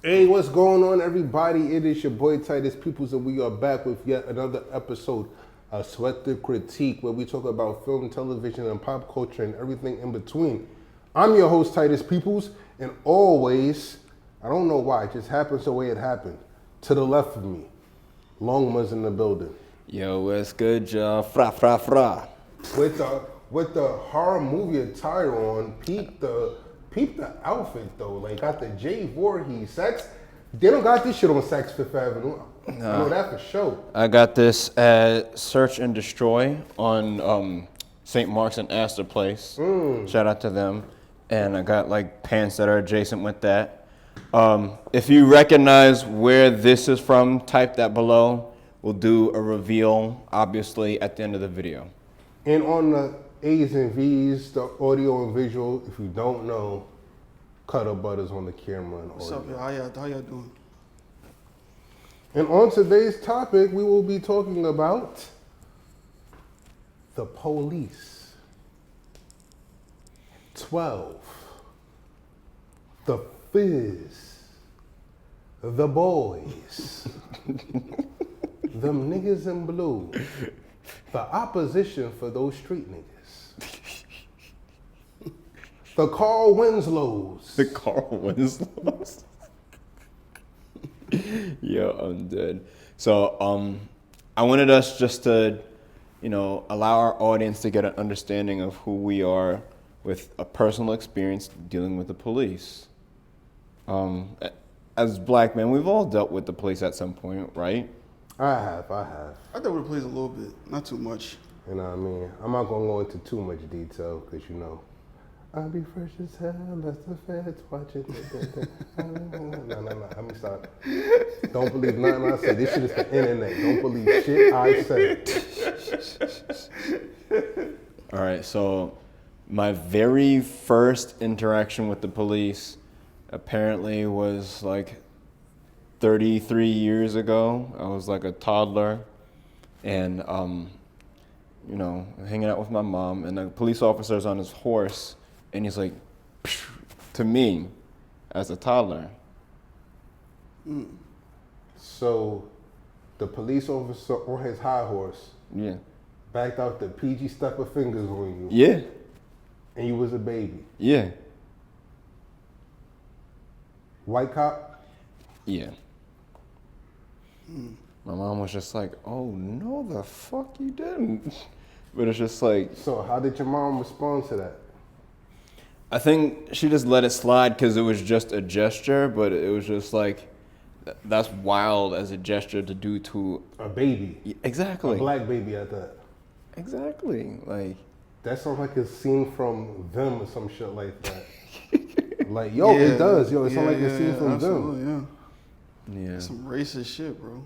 Hey, what's going on, everybody? It is your boy Titus Peoples, and we are back with yet another episode of Sweat the Critique, where we talk about film, television, and pop culture and everything in between. I'm your host, Titus Peoples, and always, I don't know why, it just happens the way it happened. To the left of me, Longma's in the building. Yo, what's good, y'all? Fra, fra, fra. With the horror movie attire on, peep the outfit though. Like got the J Voorhees. They don't got this shit on Saks Fifth Avenue. I know that for sure. I got this at Search and Destroy on St. Mark's and Astor Place. Shout out to them. And I got like pants that are adjacent with that. If you recognize where this is from, type that below. We'll do a reveal, obviously, at the end of the video. And on the A's and V's, the audio and visual, if you don't know, Cutter Butters on the camera and What's audio. up, y'all? How y'all doing? And on today's topic, we will be talking about the police. 12. The Fizz. The Boys. Them niggas in blue. The opposition for those street niggas. The Carl Winslows. The Carl Winslows. Yo, I'm dead. So, I wanted us just to, allow our audience to get an understanding of who we are with a personal experience dealing with the police. As black men, we've all dealt with the police at some point, right? I have. I dealt with the police a little bit, not too much. You know what I mean? I'm not gonna go into too much detail because I'll be fresh as hell, that's the feds watching. No. Let me stop. Don't believe nothing I say. This shit is the internet. Don't believe shit I say. All right, so my very first interaction with the police apparently was like 33 years ago. I was like a toddler and, hanging out with my mom, and the police officer's on his horse, and he's like, to me, as a toddler. So, the police officer on his high horse Yeah. backed out the PG stepper fingers on you, Yeah. and you was a baby. Yeah. White cop? Yeah. My mom was just like, oh, no, the fuck you didn't. But it's just like, So, how did your mom respond to that? I think she just let it slide because it was just a gesture, but it was just like, that's wild as a gesture to do to... A baby. Exactly. A black baby at that. Exactly. Like... That sounds like a scene from Them or some shit like that. Like, yo, it does. Yo, it sounds like a scene from Them. Yeah. Some racist shit, bro.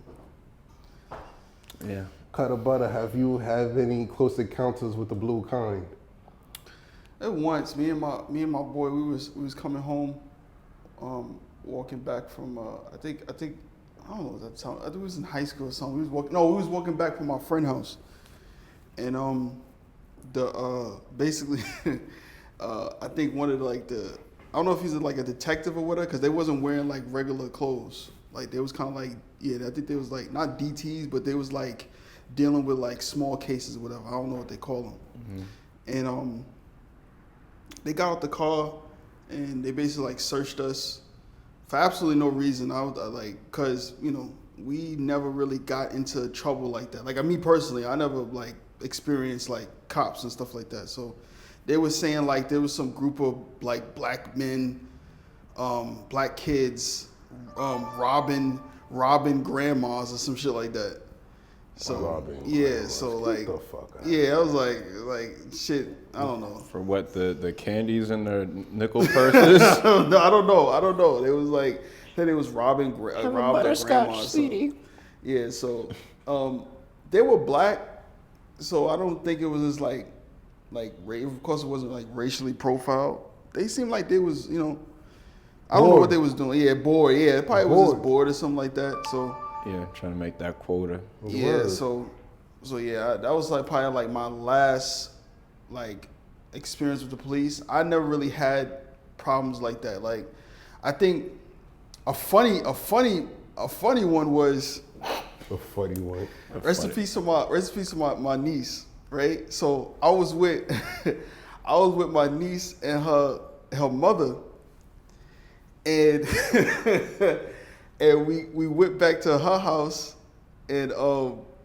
Yeah. Cutter Butter, have you had any close encounters with the blue kind? Once, me and my boy, we was coming home, walking back from I think I don't know that time. I think it was in high school or something. We was walking back from our friend's house, and basically I think one of I don't know if he's like a detective or whatever, because they wasn't wearing like regular clothes. Like they was kind of like, I think they was like not DTs, but they was like dealing with like small cases or whatever. I don't know what they call them. Mm-hmm. And they got out the car and they basically like searched us for absolutely no reason. I was like, cause we never really got into trouble like that. Like me personally, I never like experienced like cops and stuff like that. So they were saying like there was some group of like black men, black kids, robbing grandmas or some shit like that. So so like, the fuck out. I was like shit. I don't know. For what, the candies in their nickel purses? No, I don't know. It was like said it was robbing their grandmas. So they were black. So I don't think it was just like of course it wasn't like racially profiled. They seemed like they was I don't know what they was doing. Yeah, bored. Yeah, it probably was just bored or something like that. So. Yeah, trying to make that quota. Yeah, so yeah, that was like probably like my last like experience with the police. I never really had problems like that. Like, I think A funny one was. A funny one. Rest in peace to my niece, right? So I was with my niece and her mother, and and we went back to her house, and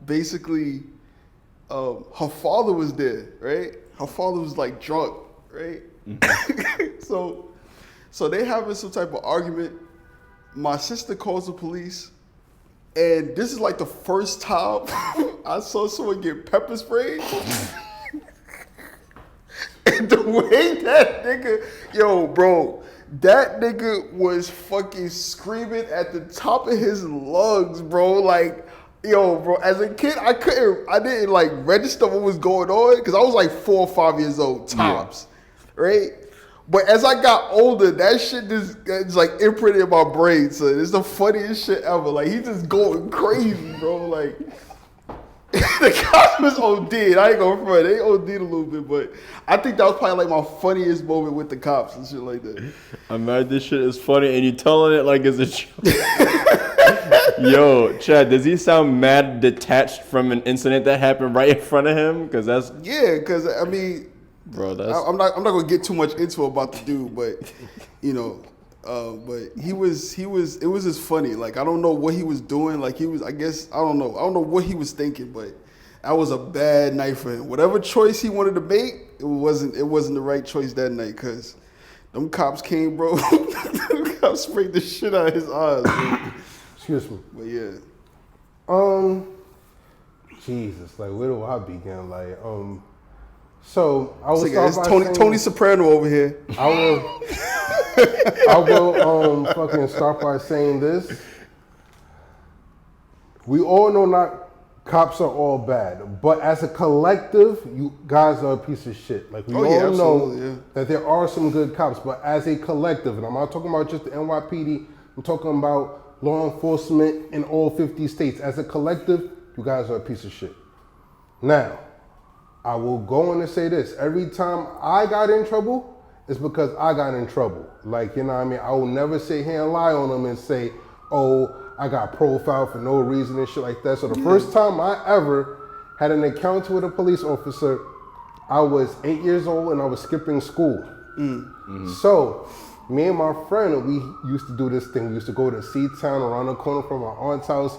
basically her father was there, right? Her father was like drunk, right? Mm-hmm. so they having some type of argument. My sister calls the police. And this is like the first time I saw someone get pepper sprayed. And the way that nigga, that nigga was fucking screaming at the top of his lungs, bro. Like, bro, as a kid, I didn't like register what was going on because I was like 4 or 5 years old, tops, right? But as I got older, that shit is like imprinted in my brain. So it's the funniest shit ever. Like he just going crazy, bro. Like the cops was OD'd. I ain't gonna front. They OD'd a little bit, but I think that was probably like my funniest moment with the cops and shit like that. I'm mad this shit is funny and you telling it like it's a joke. Yo, Chad, does he sound mad detached from an incident that happened right in front of him? Because I mean. Bro, I'm not gonna get too much into about the dude, but but it was just funny. Like I don't know what he was doing. Like I don't know what he was thinking, but that was a bad night for him. Whatever choice he wanted to make, it wasn't the right choice that night. Cause them cops came, bro. Them cops sprayed the shit out of his eyes, bro. Excuse me. But yeah. Jesus, like where do I begin? Like So I was Tony Soprano over here. I will fucking start by saying this. We all know not cops are all bad, but as a collective, you guys are a piece of shit. Like we all know that there are some good cops, but as a collective, and I'm not talking about just the NYPD, I'm talking about law enforcement in all 50 states. As a collective, you guys are a piece of shit. Now, I will go on and say this. Every time I got in trouble, it's because I got in trouble. Like, you know what I mean? I will never sit here and lie on them and say, oh, I got profiled for no reason and shit like that. So the first time I ever had an encounter with a police officer, I was 8 years old and I was skipping school. Mm-hmm. So me and my friend, we used to do this thing. We used to go to C-Town around the corner from my aunt's house.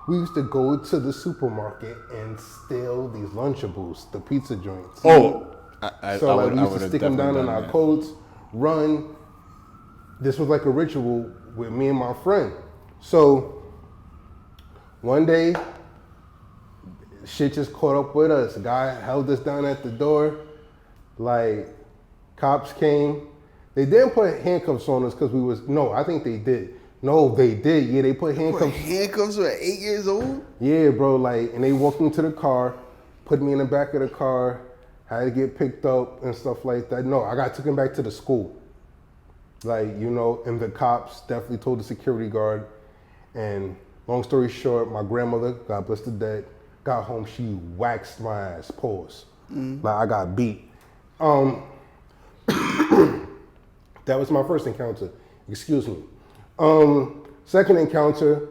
We used to go to the supermarket and steal these Lunchables, the pizza joints. Oh, we used to stick them down in our coats, run. This was like a ritual with me and my friend. So one day, shit just caught up with us. A guy held us down at the door. Like, cops came. They didn't put handcuffs on us because I think they did. No, they did. Yeah, they put handcuffs. Handcuffs at 8 years old? Yeah, bro. Like, and they walked me to the car, put me in the back of the car, had to get picked up and stuff like that. No, I got taken back to the school. Like, and the cops definitely told the security guard. And long story short, my grandmother, God bless the dead, got home. She waxed my ass. Pause. Mm-hmm. Like I got beat. That was my first encounter. Excuse me. Second encounter,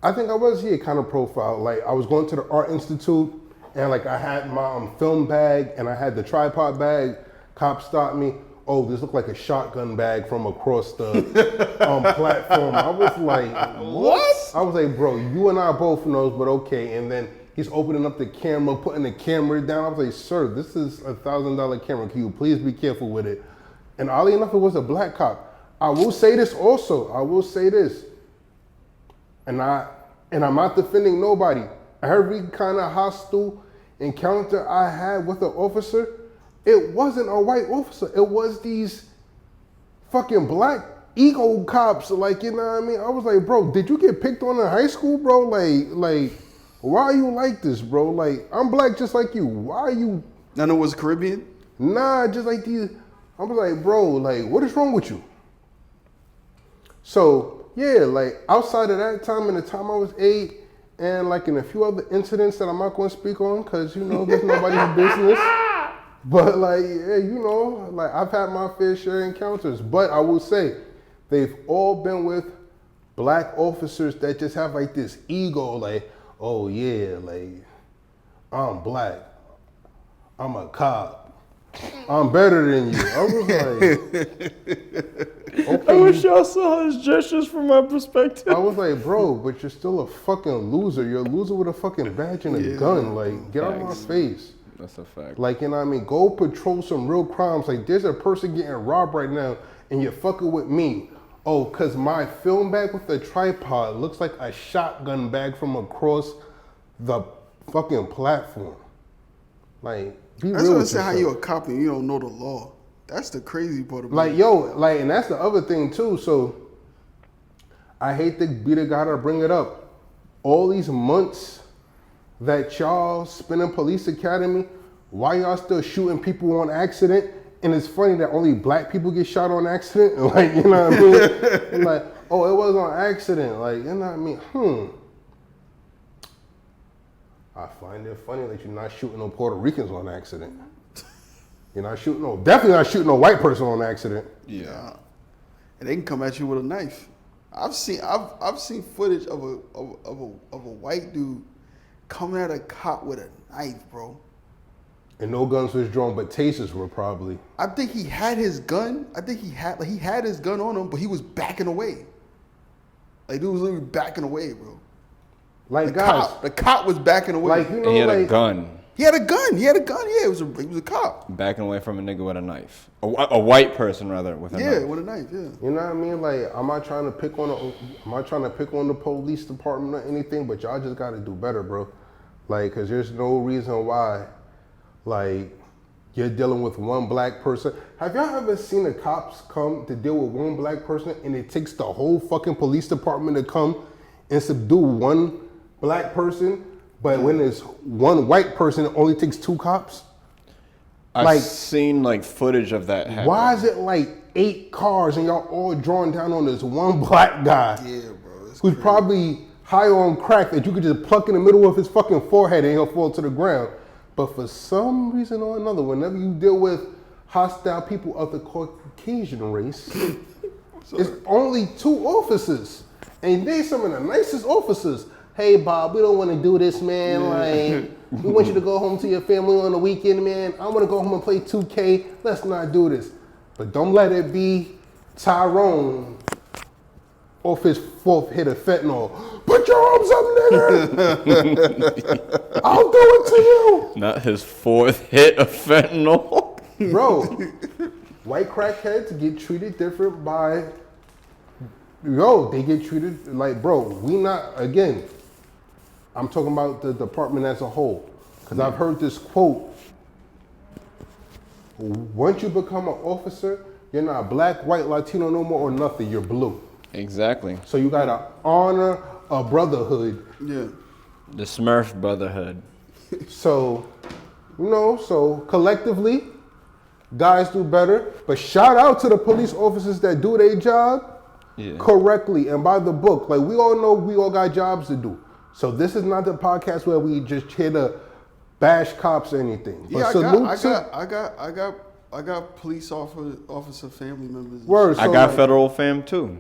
I think I was kind of profiled. Like I was going to the Art Institute and like I had my film bag and I had the tripod bag. Cop stopped me. Oh, this looked like a shotgun bag from across the platform. I was like, what? I was like, bro, you and I both know, but okay. And then he's opening up the camera, putting the camera down. I was like, sir, this is a $1,000 camera. Can you please be careful with it? And oddly enough, it was a black cop. I will say this also. I will say this. And I'm not defending nobody. Every kind of hostile encounter I had with an officer, it wasn't a white officer. It was these fucking black ego cops. Like, you know what I mean? I was like, bro, did you get picked on in high school, bro? Like, why are you like this, bro? Like, I'm black just like you. Why are you? None of it was Caribbean? Nah, just like these. I was like, bro, like, what is wrong with you? So, yeah, like, outside of that time and the time I was 8, and like in a few other incidents that I'm not going to speak on because, there's nobody's business. But like, yeah, like I've had my fair share of encounters. But I will say, they've all been with black officers that just have like this ego, like, oh yeah, like I'm black, I'm a cop, I'm better than you. I was like, okay. I wish y'all saw his gestures from my perspective. I was like, bro, but you're still a fucking loser. You're a loser with a fucking badge and a gun. Like, get out of my face. That's a fact. Like, you know what I mean? Go patrol some real crimes. Like, there's a person getting robbed right now, and you're fucking with me. Oh, because my film bag with the tripod looks like a shotgun bag from across the fucking platform. Like, be That's real what I with say. How yourself. you a cop and you don't know the law? That's the crazy part about Like, it. yo, like, and that's the other thing too. So, I hate to be the guy to bring it up. All these months that y'all spend in police academy, why y'all still shooting people on accident? And it's funny that only black people get shot on accident. Like, you know what I mean? Like, oh, it was on accident. Like, you know what I mean? I find it funny that you're not shooting no Puerto Ricans on accident. You're not shooting definitely not shooting no white person on accident. Yeah, and they can come at you with a knife. I've seen footage of a white dude coming at a cop with a knife, bro. And no guns was drawn, but tasers were probably. I think he had his gun. I think he had his gun on him, but he was backing away. Like, dude was literally backing away, bro. Like, guys, The cop was backing away. like, you know, And he had like, a gun. He had a gun. Yeah, he was a cop. Backing away from a nigga with a knife. A white person, rather, with a Yeah, knife. with a knife. Yeah. you know what I mean? Like, I'm not trying to pick on the police department or anything, but y'all just gotta do better, bro. Like, cause there's no reason why, like, you're dealing with one black person. Have y'all ever seen the cops come to deal with one black person and it takes the whole fucking police department to come and subdue one black person? But when there's one white person, it only takes two cops? I've seen like footage of that happen. Why is it like 8 cars and y'all all drawing down on this one black guy? Yeah, bro. Who's probably high on crack that you could just pluck in the middle of his fucking forehead and he'll fall to the ground. But for some reason or another, whenever you deal with hostile people of the Caucasian race, it's only 2 officers. And they some of the nicest officers. Hey, Bob, we don't want to do this, man. Like, we want you to go home to your family on the weekend, man. I want to go home and play 2K. Let's not do this. But don't let it be Tyrone off his 4th hit of fentanyl. Put your arms up, nigga. I'll do it to you. Not his 4th hit of fentanyl. Bro, white crackheads get treated different by, they get treated like, bro, I'm talking about the department as a whole. Because I've heard this quote, once you become an officer, you're not black, white, Latino no more or nothing, you're blue. Exactly. So you gotta honor a brotherhood. Yeah. The Smurf Brotherhood. So, so collectively, guys do better. But shout out to the police officers that do their job correctly and by the book. Like, we all know we all got jobs to do. So this is not the podcast where we just here to bash cops or anything. But I got police officer family members. Word, so I got federal fam too.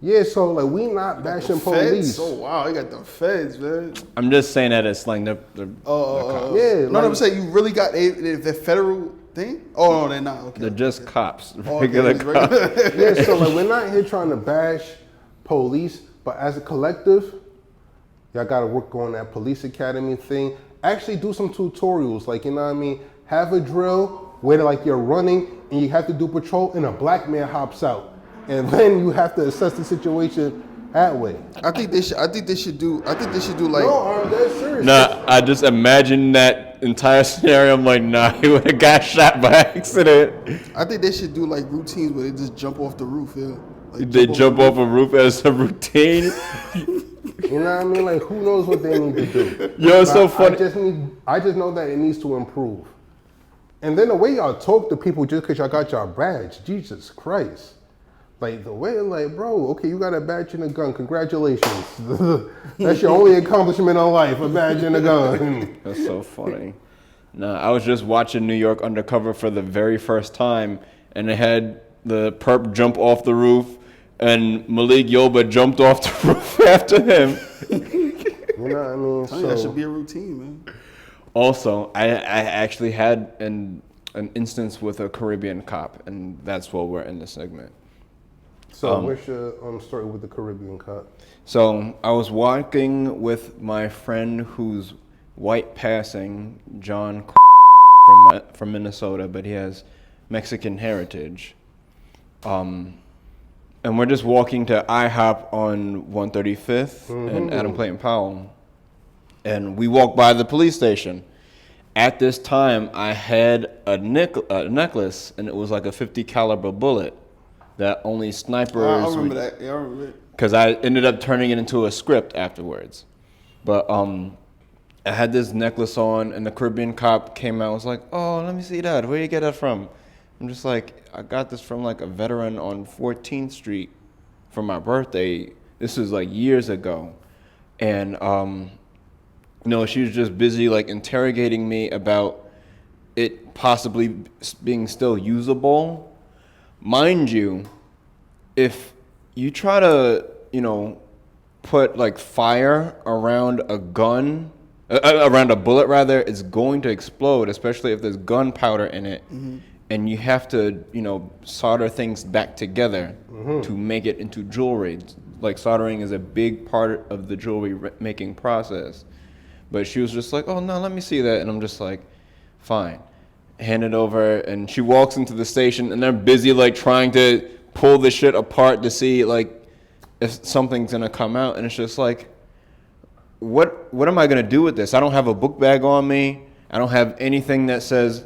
Yeah, so like we not bashing police. Oh wow, they got the feds, man. I'm just saying that it's like the Yeah, No, I'm saying you really got the federal thing. Oh no, they're not. Okay. they're just cops. Oh, Regular okay, cops. yeah, so like we're not here trying to bash police, but as a collective, y'all gotta work on that police academy thing. Actually do some tutorials, like, you know what I mean? Have a drill where like you're running and you have to do patrol and a black man hops out. And then you have to assess the situation that way. I think they should do like. No, I'm dead serious. Nah, I just imagine that entire scenario. I'm like, nah, he would have got shot by accident. I think they should do like routines where they just jump off the roof. Yeah. Like They jump off a roof as a routine. You know what I mean? Like, who knows what they need to do? Yo, it's so funny. I just know that it needs to improve. And then the way y'all talk to people just because y'all got your badge, Jesus Christ. Like, the way, like, bro, okay, you got a badge and a gun. Congratulations. That's your only accomplishment in life, a badge and a gun. That's so funny. Nah, I was just watching New York Undercover for the very first time, and they had the perp jump off the roof, and Malik Yoba jumped off the roof after him. You know what I mean? I think that should be a routine, man. Also, I actually had an instance with a Caribbean cop, and that's why we're in this segment. So what's your story with the Caribbean cop? So I was walking with my friend who's white passing, John from Minnesota, but he has Mexican heritage. And we're just walking to IHOP on 135th and Adam Clayton Powell. And we walked by the police station. At this time, I had a necklace, and it was like a 50 caliber bullet that only snipers. I remember that. Yeah, I remember it. Because I ended up turning it into a script afterwards. But I had this necklace on, and the Caribbean cop came out and was like, "Oh, let me see that. Where you get that from?" I'm just like, "I got this from like a veteran on 14th Street for my birthday. This was like years ago." And she was just busy like interrogating me about it possibly being still usable. Mind you, if you try to, put like fire around a gun, around a bullet rather, it's going to explode, especially if there's gunpowder in it. Mm-hmm. And you have to, solder things back together to make it into jewelry. Like soldering is a big part of the jewelry making process. But she was just like, "Oh, no, let me see that." And I'm just like, fine. Hand it over. And she walks into the station, and they're busy, like, trying to pull the shit apart to see, like, if something's going to come out. And it's just like, what am I going to do with this? I don't have a book bag on me. I don't have anything that says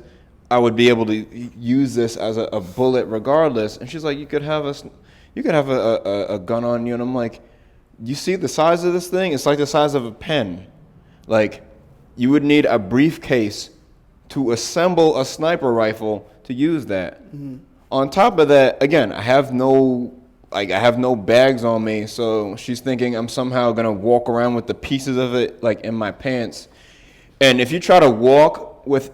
I would be able to use this as a bullet regardless. And she's like, you could have a gun on you. And I'm like, you see the size of this thing? It's like the size of a pen. Like, you would need a briefcase to assemble a sniper rifle to use that. Mm-hmm. On top of that, again, I have no bags on me, so she's thinking I'm somehow gonna walk around with the pieces of it like in my pants. And if you try to walk with,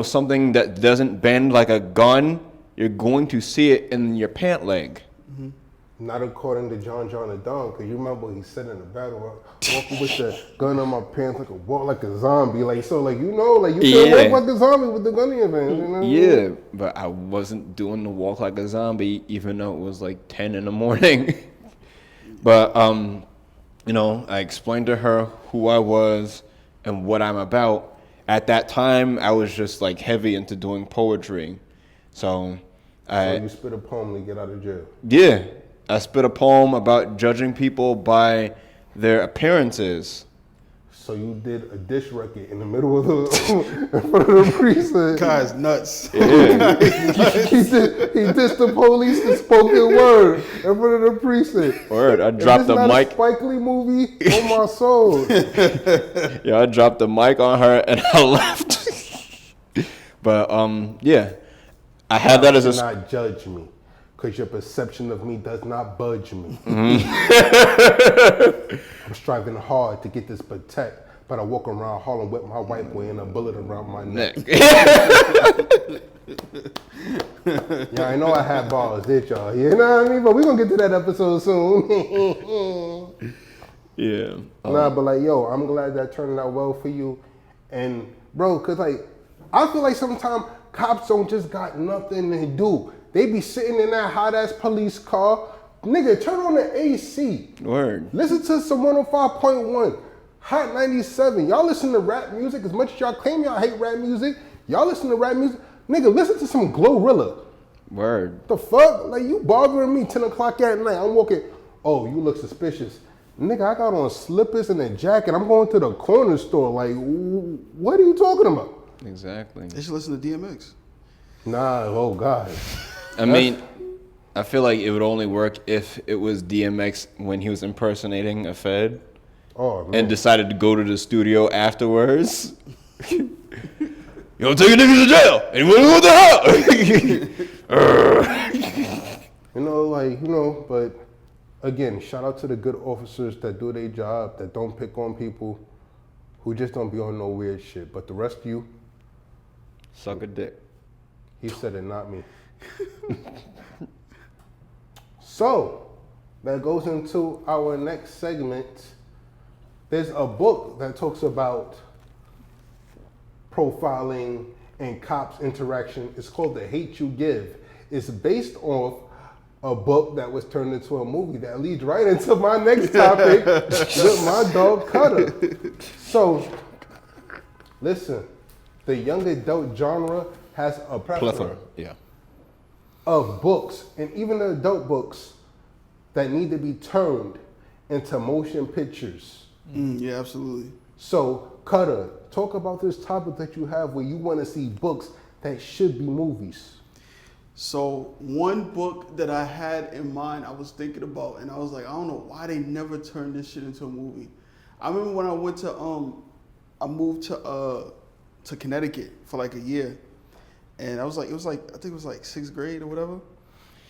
something that doesn't bend like a gun, you're going to see it in your pant leg. Mm-hmm. Not according to John and Don, because you remember he said in the battle, walking with the gun on my pants, walk like a zombie. Like, so, like, you can't walk like a zombie with the gun in your pants. Yeah, but I wasn't doing the walk like a zombie, even though it was like 10 in the morning. But, I explained to her who I was and what I'm about. At that time, I was just like heavy into doing poetry. So you spit a poem to get out of jail? Yeah. I spit a poem about judging people by their appearances. So you did a diss record in the middle of in front of the precinct. Guy's nuts. Yeah. he dissed the police the spoken word in front of the precinct. Word. I dropped the mic. Is this not a Spike Lee movie? Oh my soul. Yeah, I dropped the mic on her and I left. But yeah, I had that as a. Do not judge me. Because your perception of me does not budge me. Mm-hmm. I'm striving hard to get this protect, but I walk around Harlem with my white boy and a bullet around my neck. Yeah, I know I had balls, did y'all? You know what I mean? But we're going to get to that episode soon. Yeah. Nah, but like, yo, I'm glad that turned out well for you. And, bro, because, like, I feel like sometimes cops don't just got nothing to do. They be sitting in that hot-ass police car. Nigga, turn on the AC. Word. Listen to some 105.1. Hot 97. Y'all listen to rap music as much as y'all claim y'all hate rap music. Y'all listen to rap music. Nigga, listen to some Glorilla. Word. The fuck? Like, you bothering me 10 o'clock at night. I'm walking. Oh, you look suspicious. Nigga, I got on slippers and a jacket. I'm going to the corner store. Like, what are you talking about? Exactly. They should listen to DMX. Nah, oh God. I mean, I feel like it would only work if it was DMX when he was impersonating a Fed. Oh, man. And decided to go to the studio afterwards. You don't take a nigga to jail. And what the hell? But again, shout out to the good officers that do their job, that don't pick on people, who just don't be on no weird shit. But the rest of you, suck a dick. He said it, not me. So that goes into our next segment. There's a book that talks about profiling and cops interaction. It's called The Hate You Give. It's based off a book that was turned into a movie that leads right into my next topic with my dog Cutter. So, listen, the young adult genre has a plethora of books, and even the adult books that need to be turned into motion pictures. Yeah, absolutely. So, Cutter, talk about this topic that you have where you want to see books that should be movies. So one book that I had in mind, I was thinking about, and I was like, I don't know why they never turned this shit into a movie. I remember when I went to, I moved to Connecticut for like a year, and I was like, I think it was like 6th grade or whatever,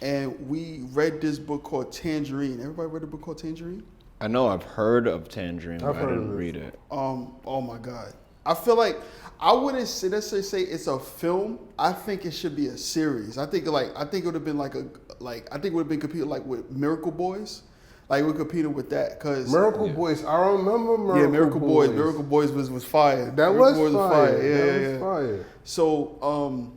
and we read this book called Tangerine. Everybody read a book called Tangerine? I know I've heard of Tangerine, but I didn't read it. Oh my God. I feel like I wouldn't necessarily say it's a film. I think it should be a series. I think it would have been I think it would have been competing like with Miracle Boys. Like we're competing with that because Miracle Boys. I remember Miracle Boys. Miracle Boys was fire. That was fire. Yeah. Fire. So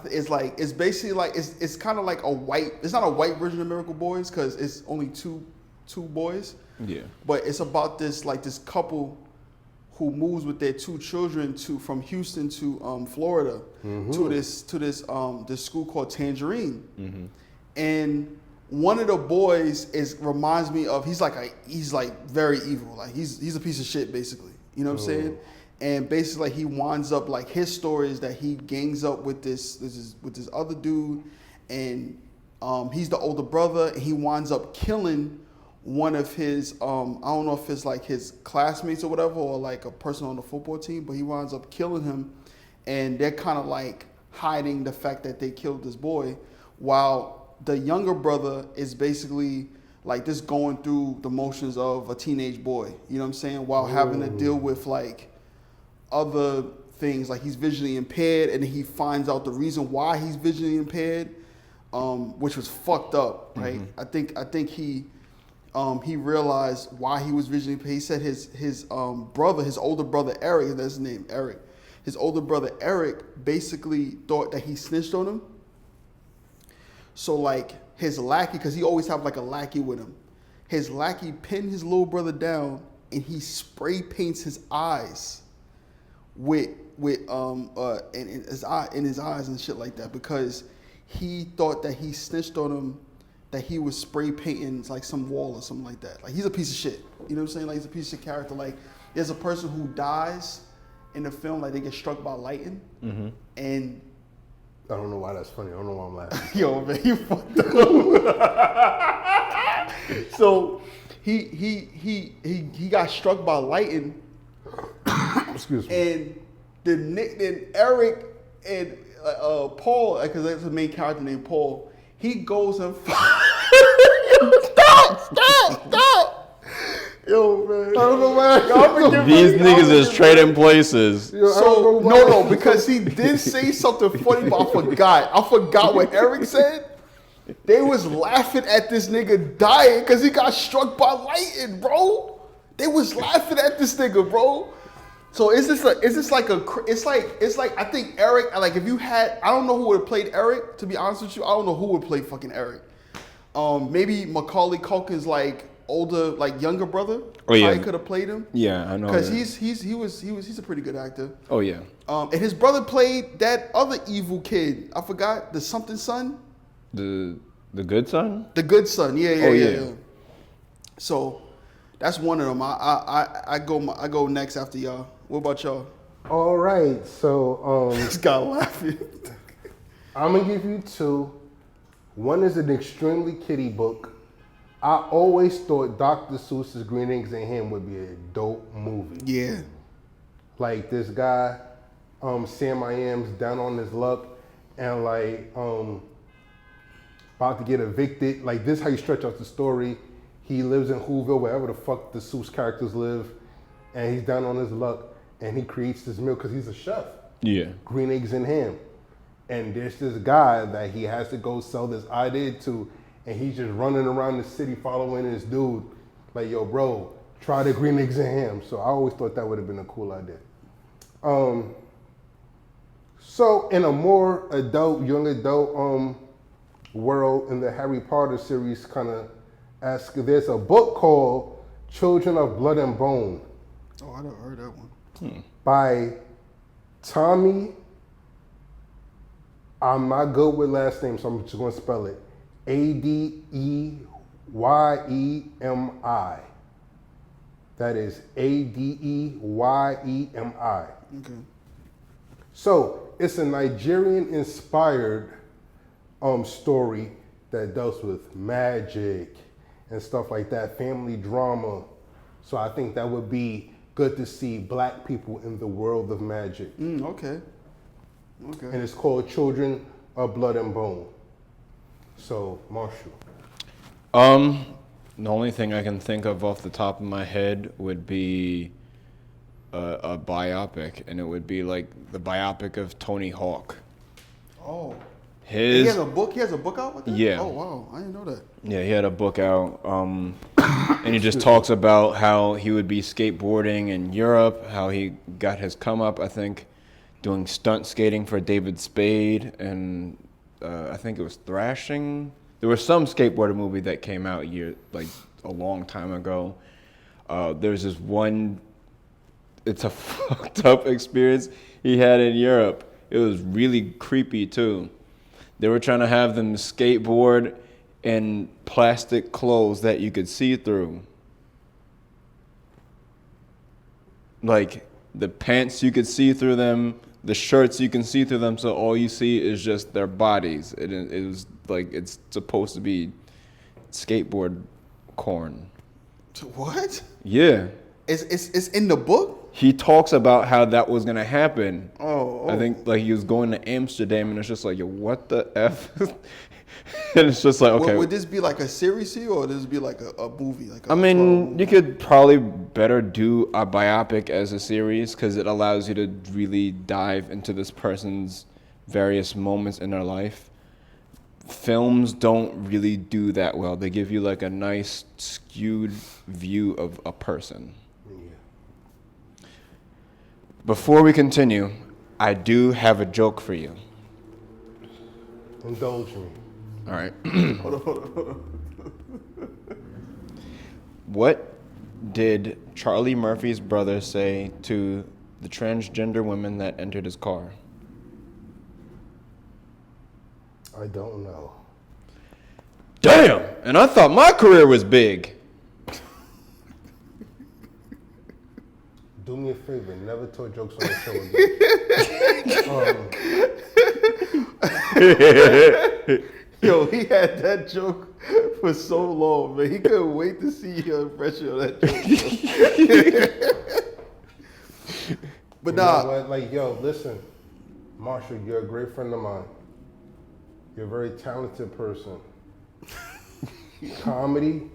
it's basically like it's kind of like a white. It's not a white version of Miracle Boys because it's only two boys. Yeah. But it's about this couple who moves with their 2 children from Houston to Florida to this school called Tangerine, and one of the boys reminds me of he's like very evil, like he's a piece of shit basically, you know what I'm saying, and basically like, he winds up like his story is that he gangs up with this other dude, and he's the older brother, and he winds up killing one of his, I don't know if it's like his classmates or whatever, or like a person on the football team, but he winds up killing him, and they're kind of like hiding the fact that they killed this boy, while the younger brother is basically like just going through the motions of a teenage boy, you know what I'm saying, while having to deal with like other things, like he's visually impaired, and he finds out the reason why he's visually impaired, which was fucked up, right? I think he realized why he was visually impaired. He said his brother, his older brother Eric, that's his name, Eric. His older brother Eric basically thought that he snitched on him. So like his lackey, because he always have like a lackey with him. His lackey pinned his little brother down, and he spray paints his eyes in his eyes and shit like that, because he thought that he snitched on him, that he was spray painting like some wall or something like that. Like he's a piece of shit. You know what I'm saying? Like he's a piece of shit character. Like there's a person who dies in the film, like they get struck by lightning, and I don't know why that's funny. I don't know why I'm laughing. Yo, man, you fucked up. So he got struck by lightning. Excuse me. And then Eric and Paul, because that's the main character named Paul, he goes and stop. Yo, man. I don't know why. These niggas is trading places. So, no, because he did say something funny, but I forgot what Eric said. They was laughing at this nigga dying because he got struck by lightning, bro. They was laughing at this nigga, bro. So it's like I think Eric, like if you had, I don't know who would have played Eric, to be honest with you. I don't know who would play fucking Eric. Maybe Macaulay Culkin's like older, like younger brother. Oh yeah, could have played him. Yeah, I know. Because he's a pretty good actor. Oh yeah. And his brother played that other evil kid. I forgot, the something son. The good son. The good son. Yeah. Oh yeah. So that's one of them. I go next after y'all. What about y'all? All right, so This guy laughing. I'm gonna give you 2. One is an extremely kiddie book. I always thought Dr. Seuss's Green Eggs and Ham would be a dope movie. Yeah. Like this guy, Sam I Am's down on his luck, and like about to get evicted. Like this, how you stretch out the story. He lives in Whoville, wherever the fuck the Seuss characters live, and he's down on his luck, and he creates this meal because he's a chef. Yeah. Green Eggs and Ham. And there's this guy that he has to go sell this idea to, and he's just running around the city following this dude. Like, yo, bro, try the green eggs and ham. So I always thought that would have been a cool idea. So in a more adult, young adult world in the Harry Potter series, kind of ask, there's a book called Children of Blood and Bone. Oh, I never heard that one. By Tommy, I'm not good with last names, so I'm just going to spell it. Adeyyemi. That is Adeyyemi. Okay. So it's a Nigerian-inspired story that deals with magic and stuff like that, family drama. So I think that would be good to see black people in the world of magic. Okay. And it's called Children of Blood and Bone. So, Marshall. The only thing I can think of off the top of my head would be a biopic, and it would be like the biopic of Tony Hawk. Oh. He has a book. He has a book out with that? Yeah. Oh wow, I didn't know that. Yeah, he had a book out, and he just talks about how he would be skateboarding in Europe, how he got his come up, I think, doing stunt skating for David Spade, and I think it was thrashing. There was some skateboarder movie that came out a long time ago. There's this one. It's a fucked up experience he had in Europe. It was really creepy too. They were trying to have them skateboard in plastic clothes that you could see through. Like the pants, you could see through them. The shirts, you can see through them. So all you see is just their bodies. It was like it's supposed to be skateboard corn. What? Yeah. It's in the book? He talks about how that was gonna happen. Oh. I think like he was going to Amsterdam, and it's just like, yo, what the F? And it's just like, okay. Would this be like a series here, or would this be like a movie? I mean, you could probably better do a biopic as a series because it allows you to really dive into this person's various moments in their life. Films don't really do that well. They give you like a nice skewed view of a person. Before we continue, I do have a joke for you. Indulge me. All right. Hold on. What did Charlie Murphy's brother say to the transgender women that entered his car? I don't know. Damn! And I thought my career was big. Do me a favor, never tell jokes on the show again. Yo, he had that joke for so long, man. He couldn't wait to see your impression of that joke. But nah. You know what? Like, yo, listen, Marshall, you're a great friend of mine. You're a very talented person. Comedy.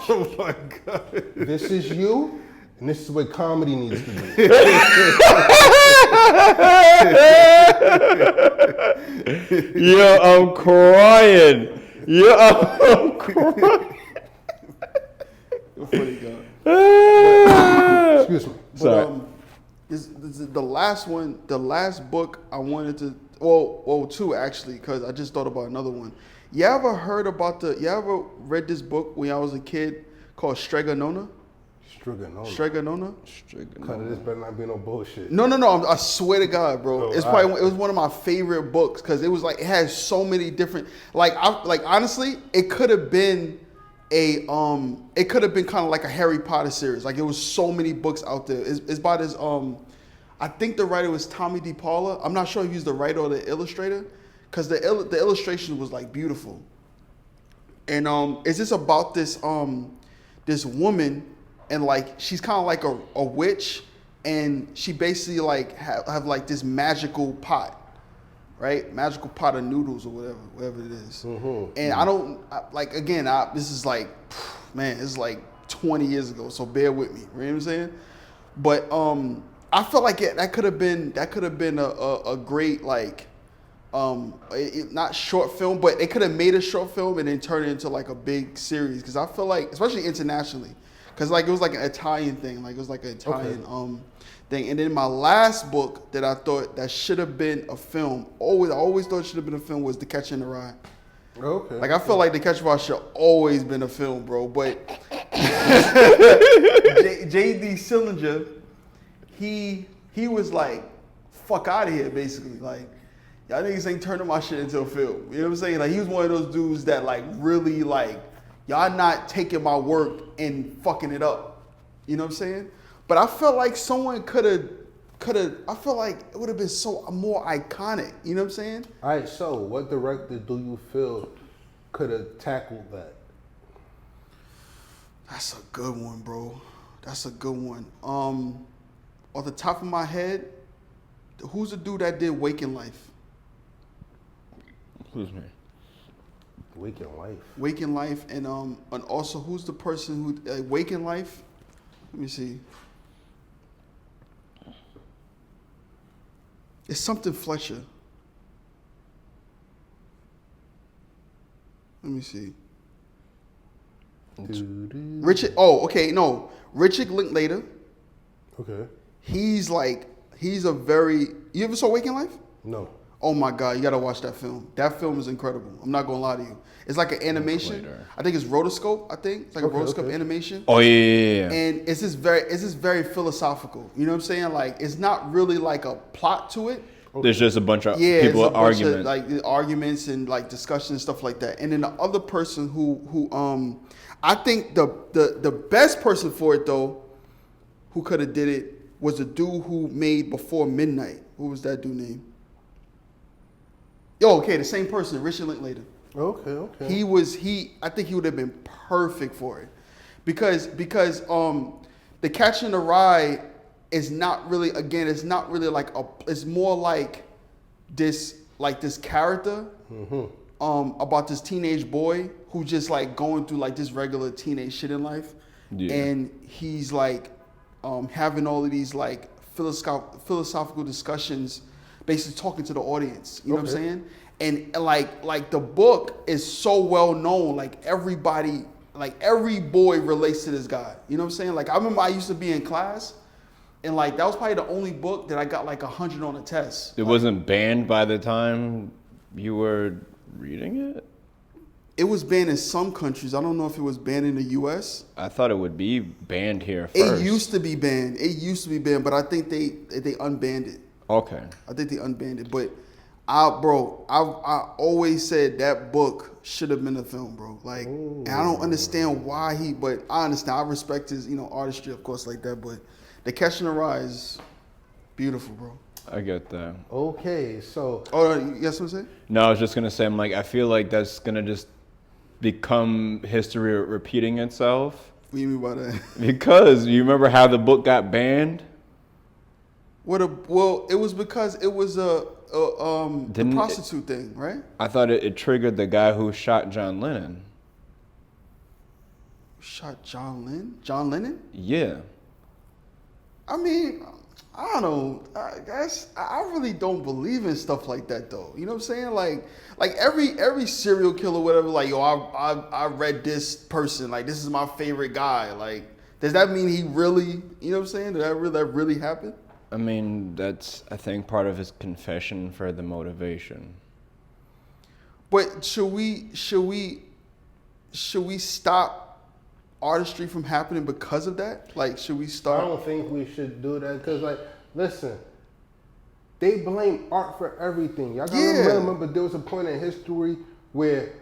Oh my God. This is you, and this is what comedy needs to be. Yo, I'm crying. Yo, I'm crying. You're funny guy. Excuse me. Sorry. This is the last one, the last book I wanted to, well, two actually, because I just thought about another one. You ever read this book when I was a kid called Stregonona? Stregonona? Cut it, this better not be no bullshit. No, I swear to God, bro. It was one of my favorite books because it was like, it has so many different, honestly, it could have been kind of like a Harry Potter series. Like, it was so many books out there. It's by this, I think the writer was Tommy DePaula. I'm not sure if he's the writer or the illustrator, because the illustration was like beautiful. And it's just about this this woman, and like she's kind of like a witch, and she basically like have like this magical pot, right? Magical pot of noodles or whatever it is. Mm-hmm. And this is like, man, it's like 20 years ago, so bear with me. You know what I'm saying? But I felt like that could have been a great like not short film, but they could have made a short film and then turned it into like a big series. Because I feel like, especially internationally, because like it was like an Italian thing, like it was like an Italian thing. And then my last book that I thought that should have been a film, I always thought it should have been a film, was The Catcher in the Rye. Okay. Like I feel like The Catcher in the Rye should have always been a film, bro. But J.D. Sillinger, he was like, fuck out of here, basically. Like, y'all niggas ain't turning my shit into a film. You know what I'm saying? Like, he was one of those dudes that like really like, y'all not taking my work and fucking it up. You know what I'm saying? But I felt like someone could have, I feel like it would have been so more iconic. You know what I'm saying? All right, so what director do you feel could have tackled that? That's a good one, bro. That's a good one. Off the top of my head, who's the dude that did Waking Life? Who's me? Waking Life. Waking Life, and also who's the person who Waking Life? Let me see. It's something Fletcher. Let me see. Richard. Oh, okay. No, Richard Linklater. Okay. He's a very. You ever saw Waking Life? No. Oh my God, you gotta watch that film. That film is incredible. I'm not gonna lie to you. It's like an animation. I think it's rotoscope. I think it's like a rotoscope animation. Oh yeah. And it's just very philosophical. You know what I'm saying? Like it's not really like a plot to it. There's just a bunch of Yeah, people it's a bunch arguing. of, like arguments and like discussions and stuff like that. And then the other person who I think the best person for it though, who could have did it, was the dude who made Before Midnight. What was that dude name? Yo, okay, the same person, Richard Linklater. Okay. I think he would have been perfect for it. Because The Catcher in the Rye is not really, again, it's not really like it's more like this character about this teenage boy who just like going through like this regular teenage shit in life. Yeah. And he's like having all of these like philosophical discussions, basically talking to the audience. You know what I'm saying? And like the book is so well known, like everybody, like every boy relates to this guy. You know what I'm saying? Like I remember I used to be in class, and like that was probably the only book that I got like 100 on a test. It wasn't banned by the time you were reading it? It was banned in some countries. I don't know if it was banned in the U.S. I thought it would be banned here first. It used to be banned. But I think they unbanned it. Okay. I think they unbanned it. But I always said that book should have been a film, bro. Like, and I don't understand why but I understand. I respect his, artistry, of course, like that. But The Catcher in the Rye is beautiful, bro. I get that. Okay, so. Oh, you got something to say? No, I was just gonna say, I feel like that's gonna just become history repeating itself. What do you mean by that? Because you remember how the book got banned? Well, it was because it was the prostitute thing, right? I thought it triggered the guy who shot John Lennon. Shot John Lennon? John Lennon? Yeah. I mean, I don't know. I really don't believe in stuff like that, though. You know what I'm saying? Like every serial killer, whatever. Like, yo, I read this person. Like, this is my favorite guy. Like, does that mean he really? You know what I'm saying? Did that really happen? I mean, that's, I think, part of his confession for the motivation. But should we stop artistry from happening because of that? Like, should we start? I don't think we should do that because, like, listen, they blame art for everything. Y'all gotta remember there was a point in history where,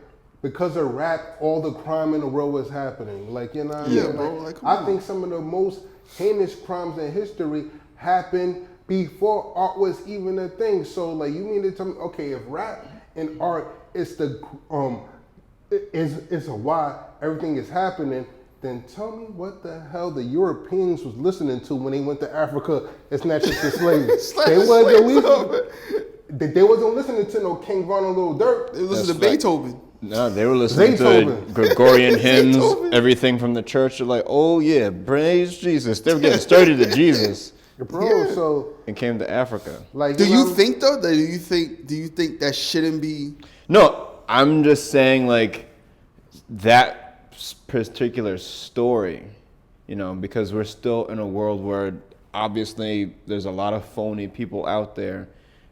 because of rap, all the crime in the world was happening. Like, you know what I mean? Bro, like, I think some of the most heinous crimes in history happened before art was even a thing. So, like, you mean to tell me, okay, if rap and art is the is why everything is happening, then tell me what the hell the Europeans was listening to when they went to Africa and snatched up the slaves. They wasn't listening to no King Von and Lil Durk. They listened to Beethoven. No, they were listening to Gregorian hymns, everything from the church. They're like, oh yeah, praise Jesus. They were getting sturdy to Jesus. Bro, Yeah. so and came to Africa. like, Do you know, think though? Do you think that shouldn't be? No, I'm just saying like that particular story, because we're still in a world where obviously there's a lot of phony people out there,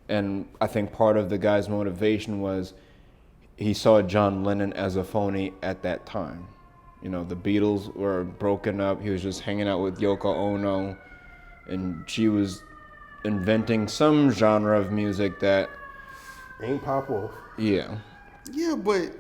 and I think part of the guy's motivation was he saw John Lennon as a phony at that time. The Beatles were broken up. He was just hanging out with Yoko Ono, and she was inventing some genre of music that, ain't pop off. yeah. Yeah, but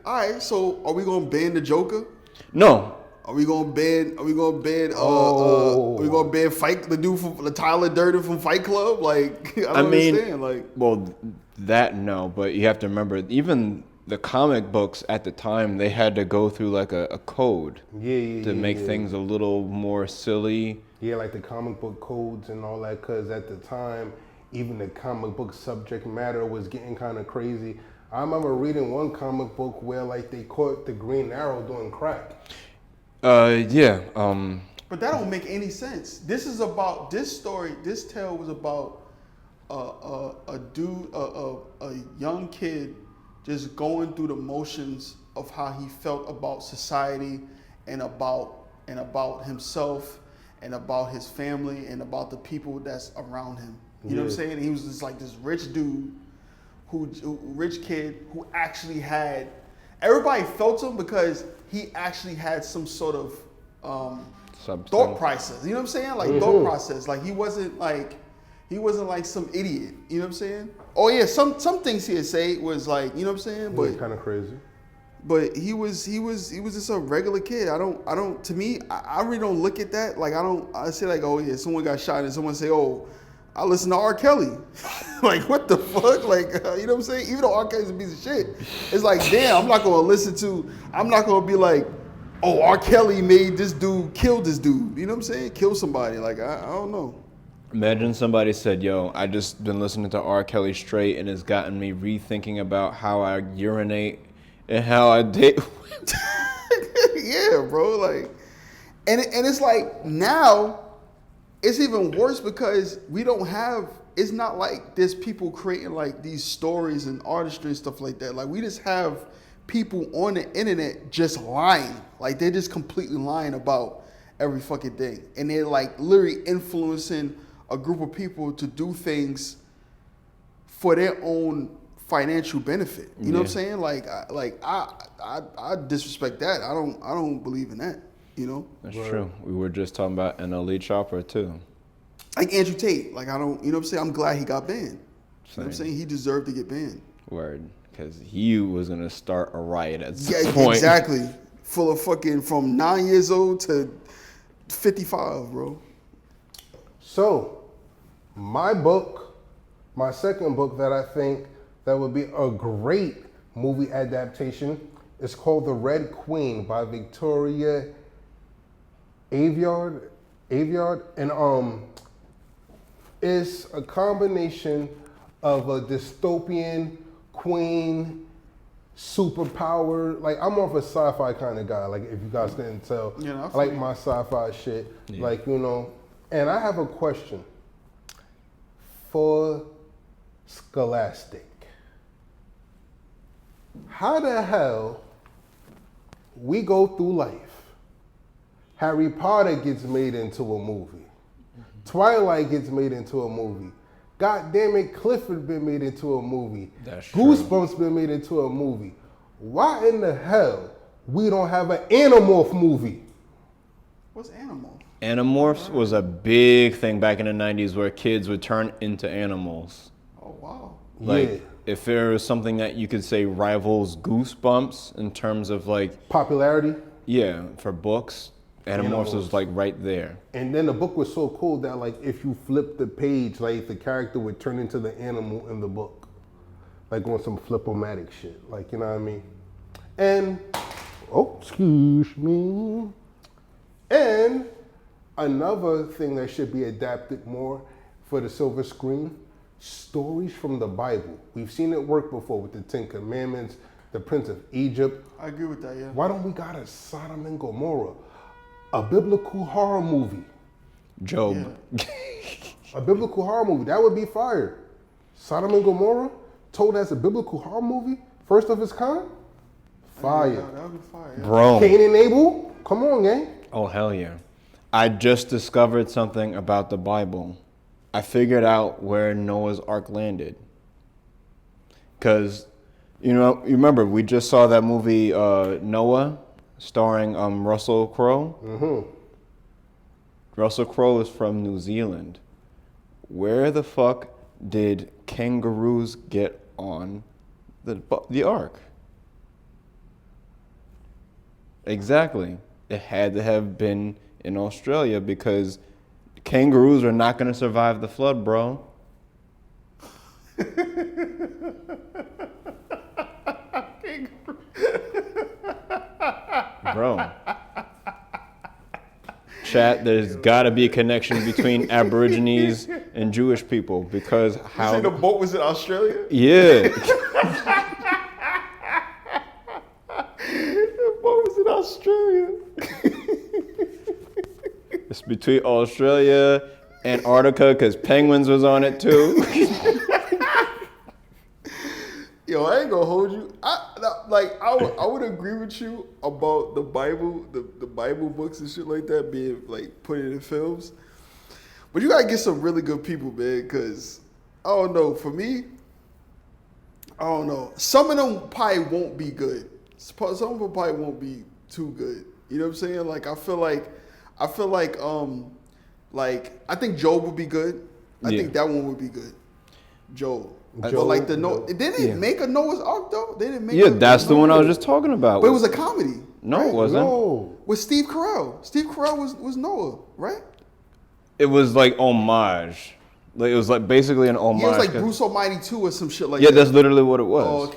all right. So are we gonna ban the Joker? No, Are we gonna ban? Are we gonna ban? Oh. Are we gonna ban the dude from the Tyler Durden from Fight Club? Like I don't mean, understand. Like well, that no, but you have to remember, even the comic books at the time, they had to go through like a code to make things a little more silly. Yeah, like the comic book codes and all that, because at the time, even the comic book subject matter was getting kind of crazy. I remember reading one comic book where like they caught the Green Arrow doing crack. Yeah. but that don't make any sense. This story. This tale was about a young kid just going through the motions of how he felt about society and about himself and about his family and about the people that's around him. You know what I'm saying? He was just like this rich dude, rich kid who actually had, everybody felt him because he actually had some sort of thought process. You know what I'm saying? Like thought process. Like he wasn't like some idiot. You know what I'm saying? Oh yeah, some things he'd say was like, you know what I'm saying? But kind of crazy. But he was just a regular kid. I don't. To me, I really don't look at that. Like I say like, oh yeah, someone got shot, and someone say, oh, I listen to R. Kelly. Like what the fuck? Like you know what I'm saying? Even though R. Kelly's a piece of shit, it's like damn, I'm not gonna be like, oh, R. Kelly made this dude kill this dude. You know what I'm saying? Kill somebody. Like I don't know. Imagine somebody said, yo, I just been listening to R. Kelly straight, and it's gotten me rethinking about how I urinate and how I date. Yeah, bro. Like, and it's like now, it's even worse because we don't have. It's not like there's people creating like these stories and artistry and stuff like that. Like we just have people on the internet just lying. Like they're just completely lying about every fucking thing, and they're like literally influencing a group of people to do things for their own financial benefit. You know what I'm saying? I disrespect that. I don't believe in that. You know. That's true. We were just talking about an elite chopper too. Like Andrew Tate. Like I don't. You know what I'm saying? I'm glad he got banned. You know what I'm saying? He deserved to get banned. Word. Because he was gonna start a riot at some point. Yeah, exactly. Full of fucking from 9 years old to 55, bro. So, my second book that I think that would be a great movie adaptation is called The Red Queen by Victoria Aveyard, and it's a combination of a dystopian queen, superpower. Like I'm more of a sci-fi kind of guy. Like if you guys didn't tell, Yeah, I like my sci-fi shit. Yeah. Like and I have a question for Scholastic. How the hell we go through life? Harry Potter gets made into a movie. Twilight gets made into a movie. God damn it, Clifford been made into a movie. That's true. Goosebumps been made into a movie. Why in the hell we don't have an Animorph movie? What's Animal? Animorphs was a big thing back in the 90s where kids would turn into animals. Oh wow. Like, Yeah. if there was something that you could say rivals Goosebumps in terms of like, Popularity. yeah, for books, Animorphs was like right there. And then the book was so cool that like if you flip the page, like the character would turn into the animal in the book. Like on some flip-o-matic shit. Like, you know what I mean? And, oh, excuse me. And another thing that should be adapted more for the silver screen, stories from the Bible. We've seen it work before with the Ten Commandments, the Prince of Egypt. I agree with that, yeah. Why don't we got a Sodom and Gomorrah? A biblical horror movie. Job. Yeah. A biblical horror movie. That would be fire. Sodom and Gomorrah, told as a biblical horror movie, first of its kind. Fire. Yeah, that would be fire. Yeah. Bro. Cain and Abel. Come on, gang. Oh, hell yeah. I just discovered something about the Bible. I figured out where Noah's Ark landed. Because, you remember, we just saw that movie Noah, starring Russell Crowe. Mm-hmm. Russell Crowe is from New Zealand. Where the fuck did kangaroos get on the Ark? Exactly. It had to have been in Australia because kangaroos are not going to survive the flood, bro. Bro. Chat, there's got to be a connection between Aborigines and Jewish people because how... You say the boat was in Australia? Yeah. The boat was in Australia. It's between Australia, Antarctica, because penguins was on it too. Yo, I ain't gonna hold you. I would agree with you about the Bible, the Bible books and shit like that being like put in films. But you gotta get some really good people, man, because I don't know. For me, I don't know. Some of them probably won't be good. Some of them probably won't be too good. You know what I'm saying? Like I feel like I think Job would be good. I think that one would be good. Job. But like they didn't make a Noah's Ark though. They didn't make. Yeah, that's the one I was just talking about. But it was a comedy. No, right? it wasn't. No. With Steve Carell. Steve Carell was Noah, right? It was like homage. Like it was like basically an homage. He was like Bruce Almighty 2 or some shit like yeah, that. that's literally what it was. Oh,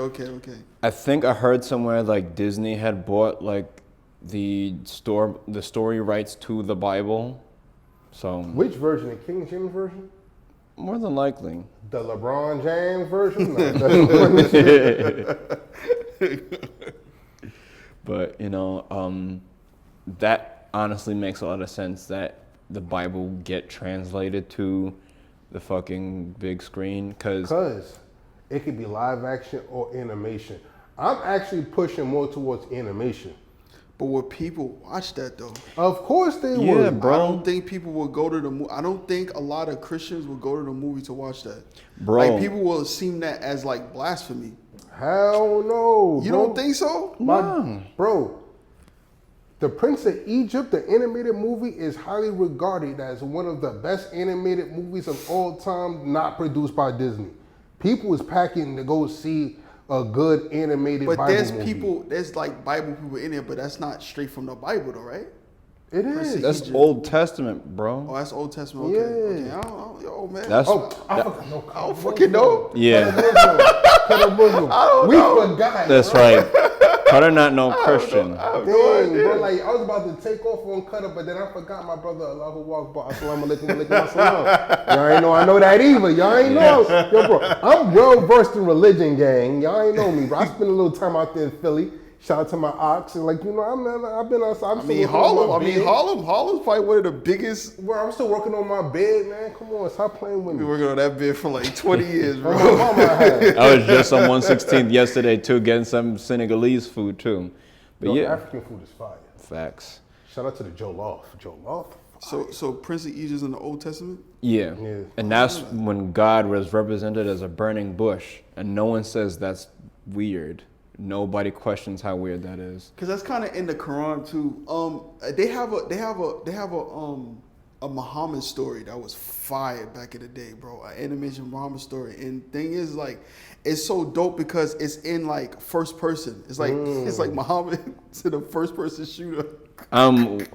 okay. I think I heard somewhere like Disney had bought like the story rights to the Bible. So Which version? The King James version? more than likely. The LeBron James version? But that honestly makes a lot of sense that the Bible get translated to the fucking big screen because it could be live action or animation. I'm actually pushing more towards animation. But would people watch that though? Of course they would. Yeah, bro. I don't think people will go to the movie. I don't think a lot of Christians will go to the movie to watch that. Bro. Like people will seem that as like blasphemy. Hell no. You bro. don't think so? Bro, The Prince of Egypt, the animated movie, is highly regarded as one of the best animated movies of all time, not produced by Disney. People is packing to go see a good animated Bible movie. There's like Bible people in there, but that's not straight from the Bible though, right? It is. That's Old Testament, bro. Oh, that's Old Testament. Okay. Yeah. Okay. Yo, man. That's I don't fucking know. yeah. Cut a Muslim. We forgot. That's right. Cutter not no Christian. Dang, bro, like I was about to take off on Cutter, but then I forgot my brother Allahu Akbar. Assalamu alaikum wa alaikum assalam. Y'all ain't know I know that either. Y'all ain't know. Yo, bro, I'm well versed in religion, gang. Y'all ain't know me, bro. I spent a little time out there in Philly. Shout out to my ox and I've been outside. Harlem's probably one of the biggest. Bro, I'm still working on my bed, man. Come on, stop playing with me. Been working on that bed for like 20 years, bro. I was just on 116th yesterday too, getting some Senegalese food too. But Yo, yeah, African food is fire. facts. Shout out to the Jollof. Jollof. So Prince of Egypt's in the Old Testament? Yeah. Yeah. And that's when God was represented as a burning bush, and no one says that's weird. Nobody questions how weird that is. Cause that's kind of in the Quran too. They have a Muhammad story that was fire back in the day, bro. An animation Muhammad story, and thing is like, it's so dope because it's in like first person. It's like Muhammad to the first person shooter. I mean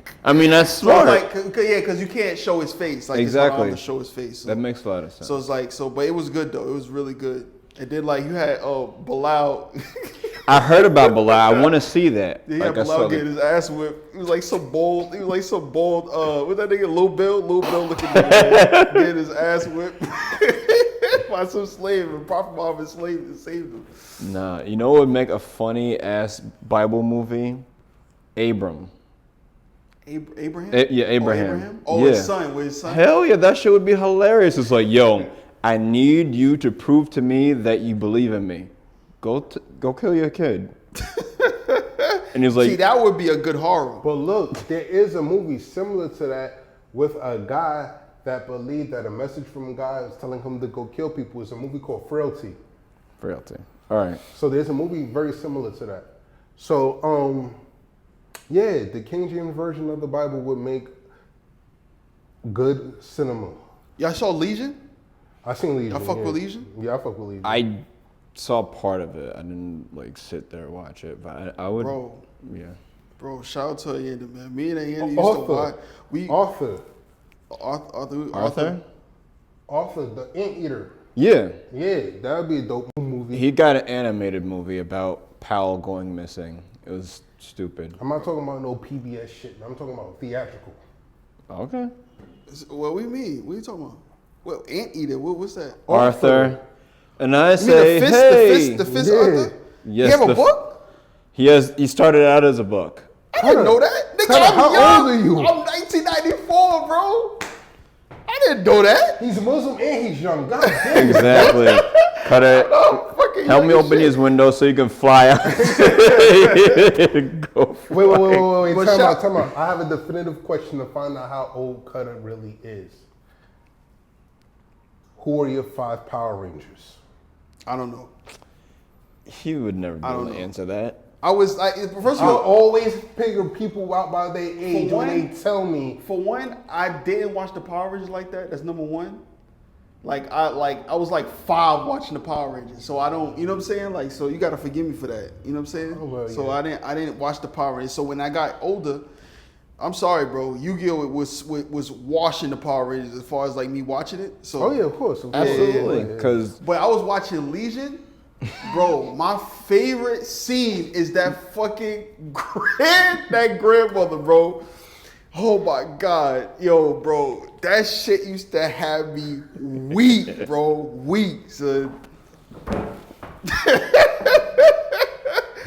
that's smart. Cause you can't show his face. Like Exactly. It's not allowed to show his face. So. That makes a lot of sense. So it's like but it was good though. It was really good. And then like you had Bilal. I heard about Bilal. I want to see that. Yeah, like Bilal getting his ass whipped. He was like some bold. What's that nigga? Lil Bill looking at getting his ass whipped by some slave, and Prophet Muhammad saved him. Nah, you know what would make a funny ass Bible movie? Abram. Abraham? Abraham. Oh, yeah. his son. With his son? Hell yeah, that shit would be hilarious. It's like, yo, I need you to prove to me that you believe in me. Go kill your kid. And he's like, see, that would be a good horror. But look, there is a movie similar to that with a guy that believed that a message from God was telling him to go kill people. It's a movie called Frailty. Frailty. All right. So there's a movie very similar to that. So, yeah, the King James Version of the Bible would make good cinema. Y'all saw Legion? I seen Legion. Y'all fuck with Legion? Yeah, I fuck with Legion. I saw part of it. I didn't like sit there and watch it, but I would. Bro. Yeah. Bro, shout out to Andy, man. Me and Andy used to watch. Arthur, the Anteater. Yeah. Yeah, that would be a dope movie. He got an animated movie about Powell going missing. It was stupid. I'm not talking about no PBS shit. I'm talking about theatrical. Okay. What we mean? What are you talking about? Well, Anteater. What's that? Arthur. And I You say, mean hey. the fist, Yeah. Arthur? Yes, you have a book? He started out as a book. I didn't know that. Nigga, Cutter, I'm how young. old are you? I'm 1994, bro. I didn't know that. He's Muslim and he's young. God damn. Exactly. Cut it. I'm fucking Help me young as open shit. his window so you can fly out. Go for Wait. But Time out. I have a definitive question to find out how old Cutter really is. Who are your 5 Power Rangers? I don't know. He would never be I able don't to know. answer that. First of I all, always figure people out by their age one- when they tell me. for one, I didn't watch the Power Rangers like that. That's number one. I was like 5 watching the Power Rangers, so I don't, you know what I'm saying? Like, so you gotta forgive me for that. You know what I'm saying? Oh, well, so yeah. I didn't watch the Power Rangers. So when I got older, I'm sorry, bro. Yu-Gi-Oh was washing the Power Rangers as far as like me watching it. So Oh yeah, of course. Absolutely. Yeah. Because but I was watching Legion. Bro, my favorite scene is that fucking grandmother, bro. Oh my God. Yo, bro. That shit used to have me weak, bro. Weak, son.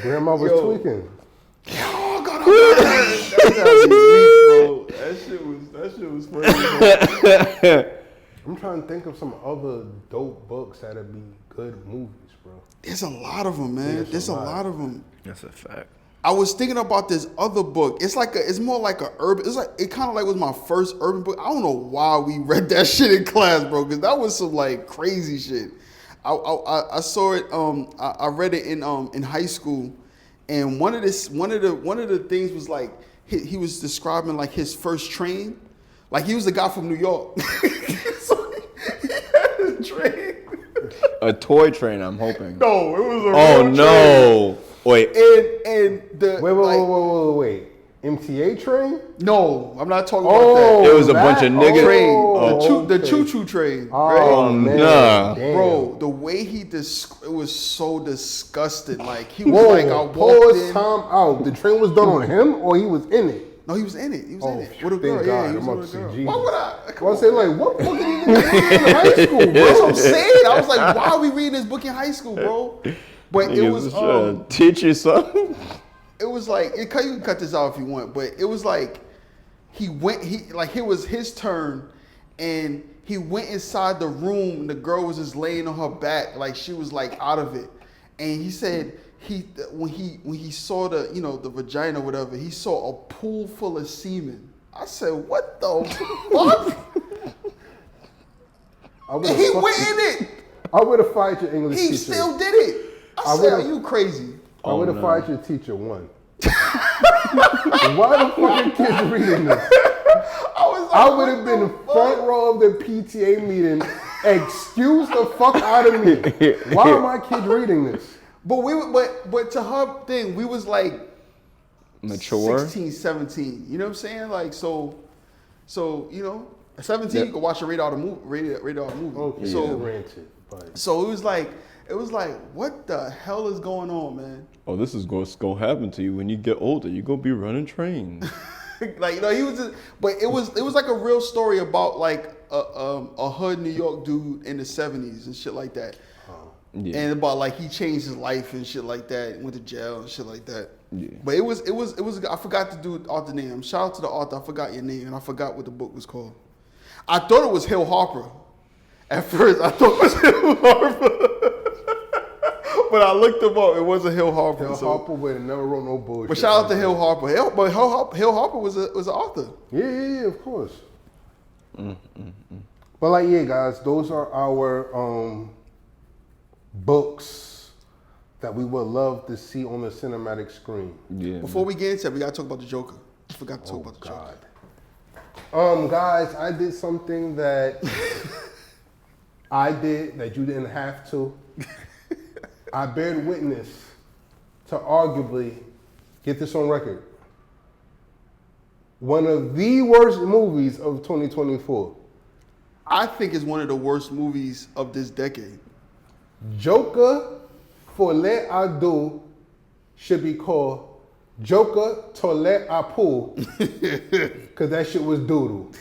Grandma was Yo. tweaking. Oh God, that had me weak, bro. That shit was funny, bro. I'm trying to think of some other dope books that'd be good movies, bro. There's a lot of them, man. There's There's a a lot. lot of them. that's a fact. I was thinking about this other book. It's more like a urban. It's like it kind of like was my first urban book. I don't know why we read that shit in class, bro, because that was some like crazy shit. I saw it. I read it in high school, and one of the things was like he was describing like his first train, like he was the guy from New York. So he had a train. A toy train, I'm hoping. No, it was a Oh real no! Wait. train. And the Wait. MTA train? No, I'm not talking about that. It was a bunch of niggas. Train, Oh, the okay. choo-choo train, Oh, right? man. nah. Damn. Bro, the way it was so disgusting. Like he was Whoa, like, I walked pause, in. time out. The train was done on him or he was in it? No, he was in it. He was in Oh, it with a thank girl. God. Yeah, he I'm was about with to a say girl. Jesus. Why would I? I Come was on. saying, like, what book did he even read in high school, bro? That's what I'm saying. I was like, why are we reading this book in high school, bro? But it was teach you something. it was like you can cut this out if you want, but it was like it was his turn, and he went inside the room. And the girl was just laying on her back, like she was like out of it. And he said when he saw the vagina or whatever, he saw a pool full of semen. I said, what the fuck? And he went in it. I would have fired your English He teacher. still did it. I said, are you crazy? I would have no. fired your teacher, one. Why the fuck are kids reading this? I would have been front row of the PTA meeting. Excuse the fuck out of me. Why are my kids reading this? But to her thing, we was like Mature. 16, 17. You know what I'm saying? Like so 17 you could watch a rated R movie. Okay, So granted, but so it was like what the hell is going on, man? Oh, this is going to happen to you when you get older. You're going to be running trains. Like he was just, but it was like a real story about like a hood New York dude in the 70s and shit like that. Yeah. and about like he changed his life and shit like that, went to jail and shit like that. Yeah. But it was. I forgot to do author name. Shout out to the author. I forgot your name and I forgot what the book was called. I thought it was Hill Harper. At first, I thought it was Hill Harper. But I looked him up. It wasn't Hill Harper. Hill Harper would have never wrote no bullshit. But shout out to Hill Harper. Hill Harper was an author. Yeah, of course. But like, yeah, guys, those are our books that we would love to see on the cinematic screen. Yeah. Before we get into it, we gotta talk about the Joker. I forgot to talk about the God. Joker. Guys, I did something that I did that you didn't have to. I bear witness to arguably, get this on record, one of the worst movies of 2024. I think it's one of the worst movies of this decade. Joker Folie à Deux should be called Joker Toilet à Pool, because that shit was doodle.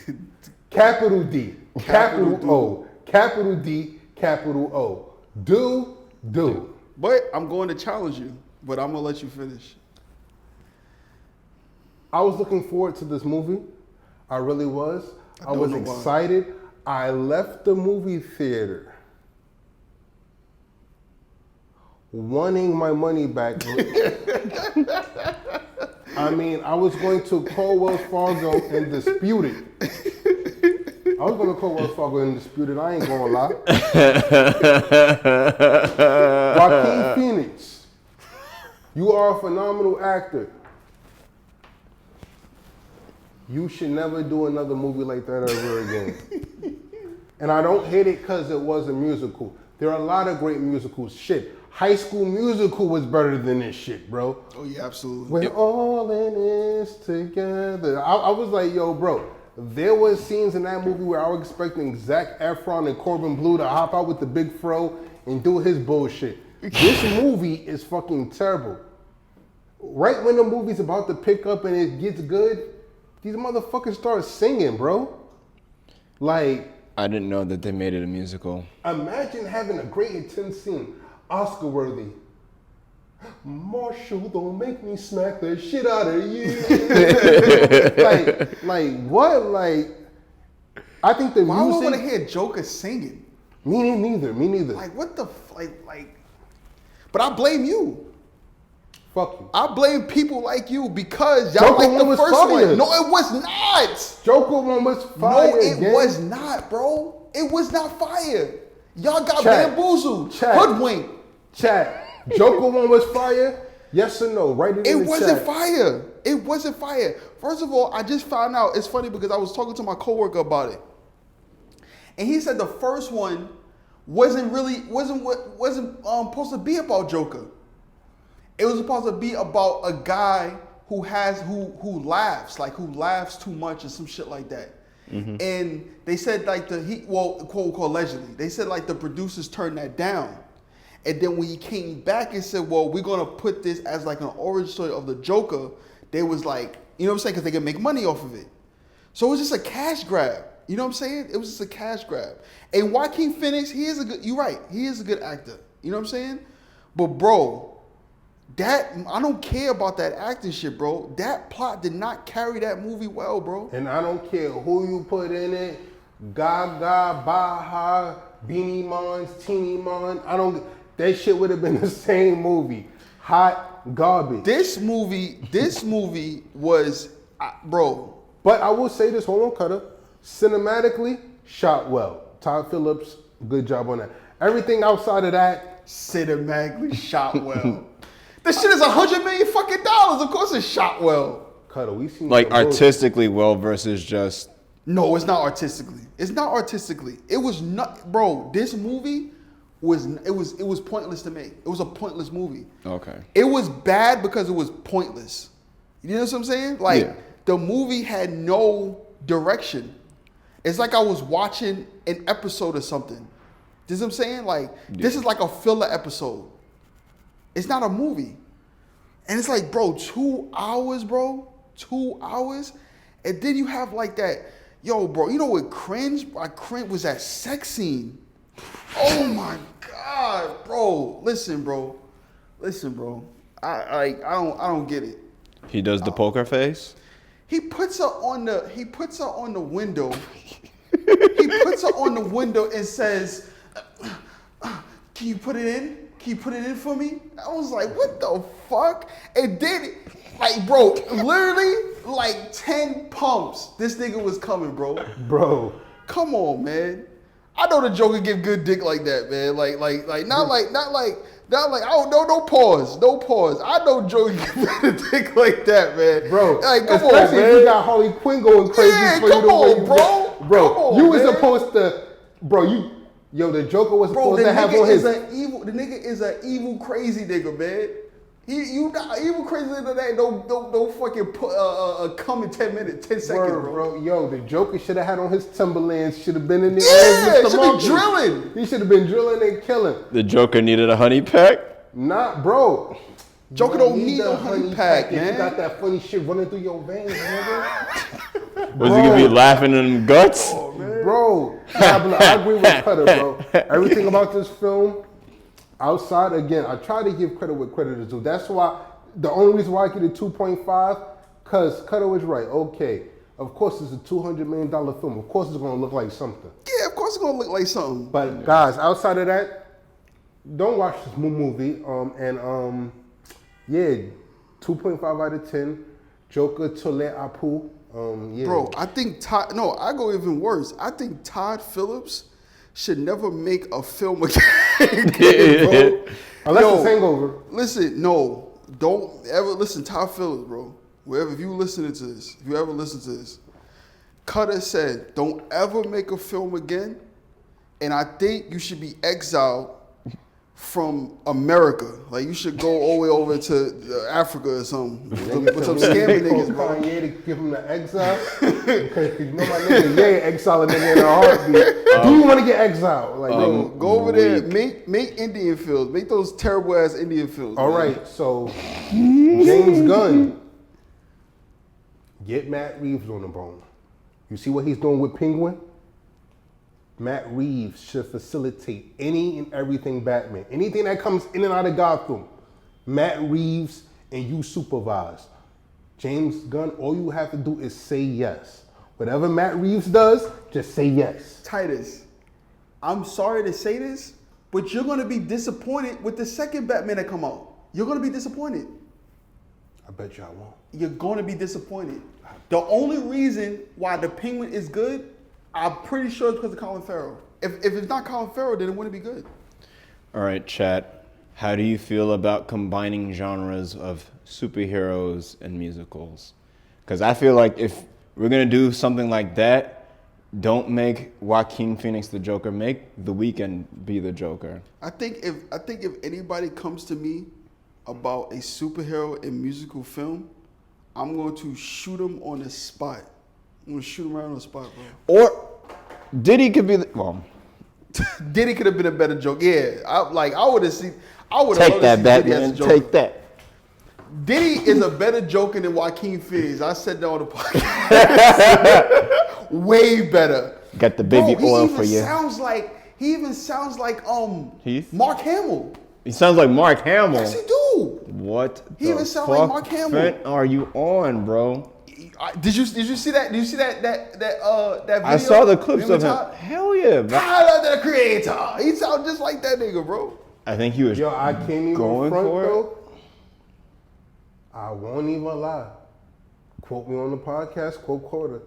Capital D, capital O, capital D, capital O. Do. But I'm going to challenge you, but I'm gonna let you finish. I was looking forward to this movie. I really was. I was excited. I left the movie theater wanting my money back. I mean, I was going to call Wells Fargo and dispute it. I was going to call Wells Fargo and dispute it. I ain't going to lie. Joaquin Phoenix, you are a phenomenal actor. You should never do another movie like that ever again. And I don't hate it because it was a musical. There are a lot of great musicals. Shit, High School Musical was better than this shit, bro. Oh yeah, absolutely. We're all in this together. I was like, yo, bro, there was scenes in that movie where I was expecting Zac Efron and Corbin Bleu to hop out with the big fro and do his bullshit. This movie is fucking terrible. Right when the movie's about to pick up and it gets good, these motherfuckers start singing, bro. Like, I didn't know that they made it a musical. imagine having a great intense scene, Oscar worthy. Marshall, don't make me smack the shit out of you. like what? Like, I think the Why would I music. want to hear Joker singing? Me neither. Like what the like? But I blame you. Fuck you. I blame people like you because y'all Joker like the was first fire. one. No, it was not. Joker one was fire. No, it gang. was not, bro. It was not fire. Y'all got Chat. bamboozled, Chat. hoodwinked. Chat. Joker one was fire. Yes or no? Write it in the wasn't chat. fire. It wasn't fire. First of all, I just found out. It's funny because I was talking to my coworker about it, and he said the first one wasn't supposed to be about Joker. It was supposed to be about a guy who laughs too much or some shit like that. Mm-hmm. And they said like quote unquote allegedly, they said like the producers turned that down. And then when he came back and said, well, we're gonna put this as like an origin story of the Joker, they was like, you know what I'm saying? Because they can make money off of it. So it was just a cash grab. You know what I'm saying? It was just a cash grab. And Joaquin Phoenix, you're right, he is a good actor. You know what I'm saying? But bro, I don't care about that acting shit, bro. That plot did not carry that movie well, bro. And I don't care who you put in it, Gaga, Baja, Beanie Mons, Teeny Mon. That shit would have been the same movie. Hot garbage. This movie was, bro. But I will say this, hold on, Cutter. Cinematically, shot well. Todd Phillips, good job on that. Everything outside of that, cinematically shot well. This shit is $100 million fucking dollars. Of course, it's shot well. Cutter, we seen Like artistically well versus just. No, it's not artistically. It's not artistically. It was not, bro. This movie was pointless to me. It was a pointless movie. Okay. It was bad because it was pointless. You know what I'm saying? Like the movie had no direction. It's like I was watching an episode or something. You know what I'm saying? Like this is like a filler episode. It's not a movie. And it's like, bro, 2 hours, bro. 2 hours. And then you have like that, yo, bro, you know what cringe? I cringe was that sex scene. Oh my God. God, bro. Listen, bro. I don't get it. He does the poker face. He puts her on the window. He puts her on the window and says, "Can you put it in? Can you put it in for me?" I was like, "What the fuck?" And then, like, bro, literally like 10 pumps. This nigga was coming, bro. Bro. Come on, man. I know the Joker give good dick like that, man. Not like. Oh no pause. I know Joker give good dick like that, man. Bro, like, come especially on, man. if you got Harley Quinn going crazy Yeah, for you come the way on, you bro. get- Bro, Come on, you was man. supposed to, bro. The Joker was Bro, supposed the to have nigga on is his. the nigga is an evil crazy nigga, man. You not evil crazy nigga that don't fucking put come in 10 minutes, 10 seconds, bro. Yo, the Joker should have had on his Timberlands. Should have been in there. Yeah, should be drilling. He should have been drilling and killing. The Joker needed a honey pack. Not, bro. Joker You don't need the no honey pack, if man. You got that funny shit running through your veins, nigga. Was he gonna be laughing in them guts? Bro, I agree with Cutter, bro. Everything about this film, outside, again, I try to give credit where credit is due. That's why, the only reason why I get a 2.5, because Cutter was right. Okay, of course it's a $200 million film. Of course it's going to look like something. Yeah, of course it's gonna look like something. But guys, outside of that, don't watch this movie. Yeah, 2.5 out of 10. Joker Tole Apu. Yeah. Bro, I think I go even worse. I think Todd Phillips should never make a film again, bro. Unless it's Hangover. Listen, no, don't ever listen. Todd Phillips, bro. If you ever listen to this, Cutter said, don't ever make a film again, and I think you should be exiled from America. Like, you should go all the way over to Africa or something with some scamming niggas, bro. Kanye to give him the exile. Because you know my nigga, yeah, exiling nigga in a heartbeat. Do you want to get exiled? Like, Go over there, make Indian fields, make those terrible ass Indian fields. all man. right, so James Gunn, get Matt Reeves on the bone. You see what he's doing with Penguin? Matt Reeves should facilitate any and everything Batman. Anything that comes in and out of Gotham, Matt Reeves and you supervise. James Gunn, all you have to do is say yes. Whatever Matt Reeves does, just say yes. Titus, I'm sorry to say this, but you're gonna be disappointed with the second Batman that come out. You're gonna be disappointed. I bet you I won't. You're gonna be disappointed. The only reason why the Penguin is good, I'm pretty sure it's because of Colin Farrell. If it's not Colin Farrell, then it wouldn't be good. All right, chat. How do you feel about combining genres of superheroes and musicals? Because I feel like if we're gonna do something like that, don't make Joaquin Phoenix the Joker. Make The Weeknd be the Joker. I think if anybody comes to me about a superhero and musical film, I'm going to shoot him on the spot. I'm gonna shoot him right on the spot, bro. Or Diddy could be the, well. Diddy could have been a better joke. Yeah, I would have seen. I would Take that, Batman. Take that. Diddy is a better joker than Joaquin Phoenix. I said that on the podcast. Way better. Got the baby oil for you. He even sounds like Heath? Mark Hamill. He sounds like Mark Hamill. Yes, he do. What He the even sound fuck like Mark Hamill. vent are you on, bro? Did you see that? Did you see that video? I saw the clips Remember of him. Todd? Hell yeah, bro. Tyler, the creator. He sounds just like that nigga, bro. I think he was Yo, I can't even going front for it. though. I won't even lie. Quote me on the podcast, quote quarter.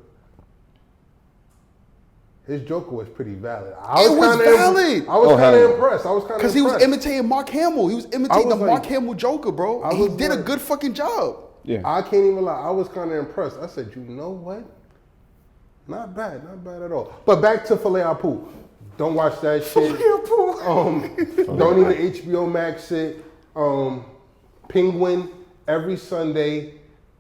His Joker was pretty valid. I It was kinda valid. I was Oh, kind hell of yeah. impressed. I was kind of Because he was imitating Mark Hamill. He was imitating the was Mark like- Hamill Joker, bro. I And he was did a like- good fucking job. Yeah. I can't even lie. I was kind of impressed. I said, you know what? Not bad at all. But back to Filet Apu. Don't watch that shit. Don't even HBO Max it. Penguin every Sunday.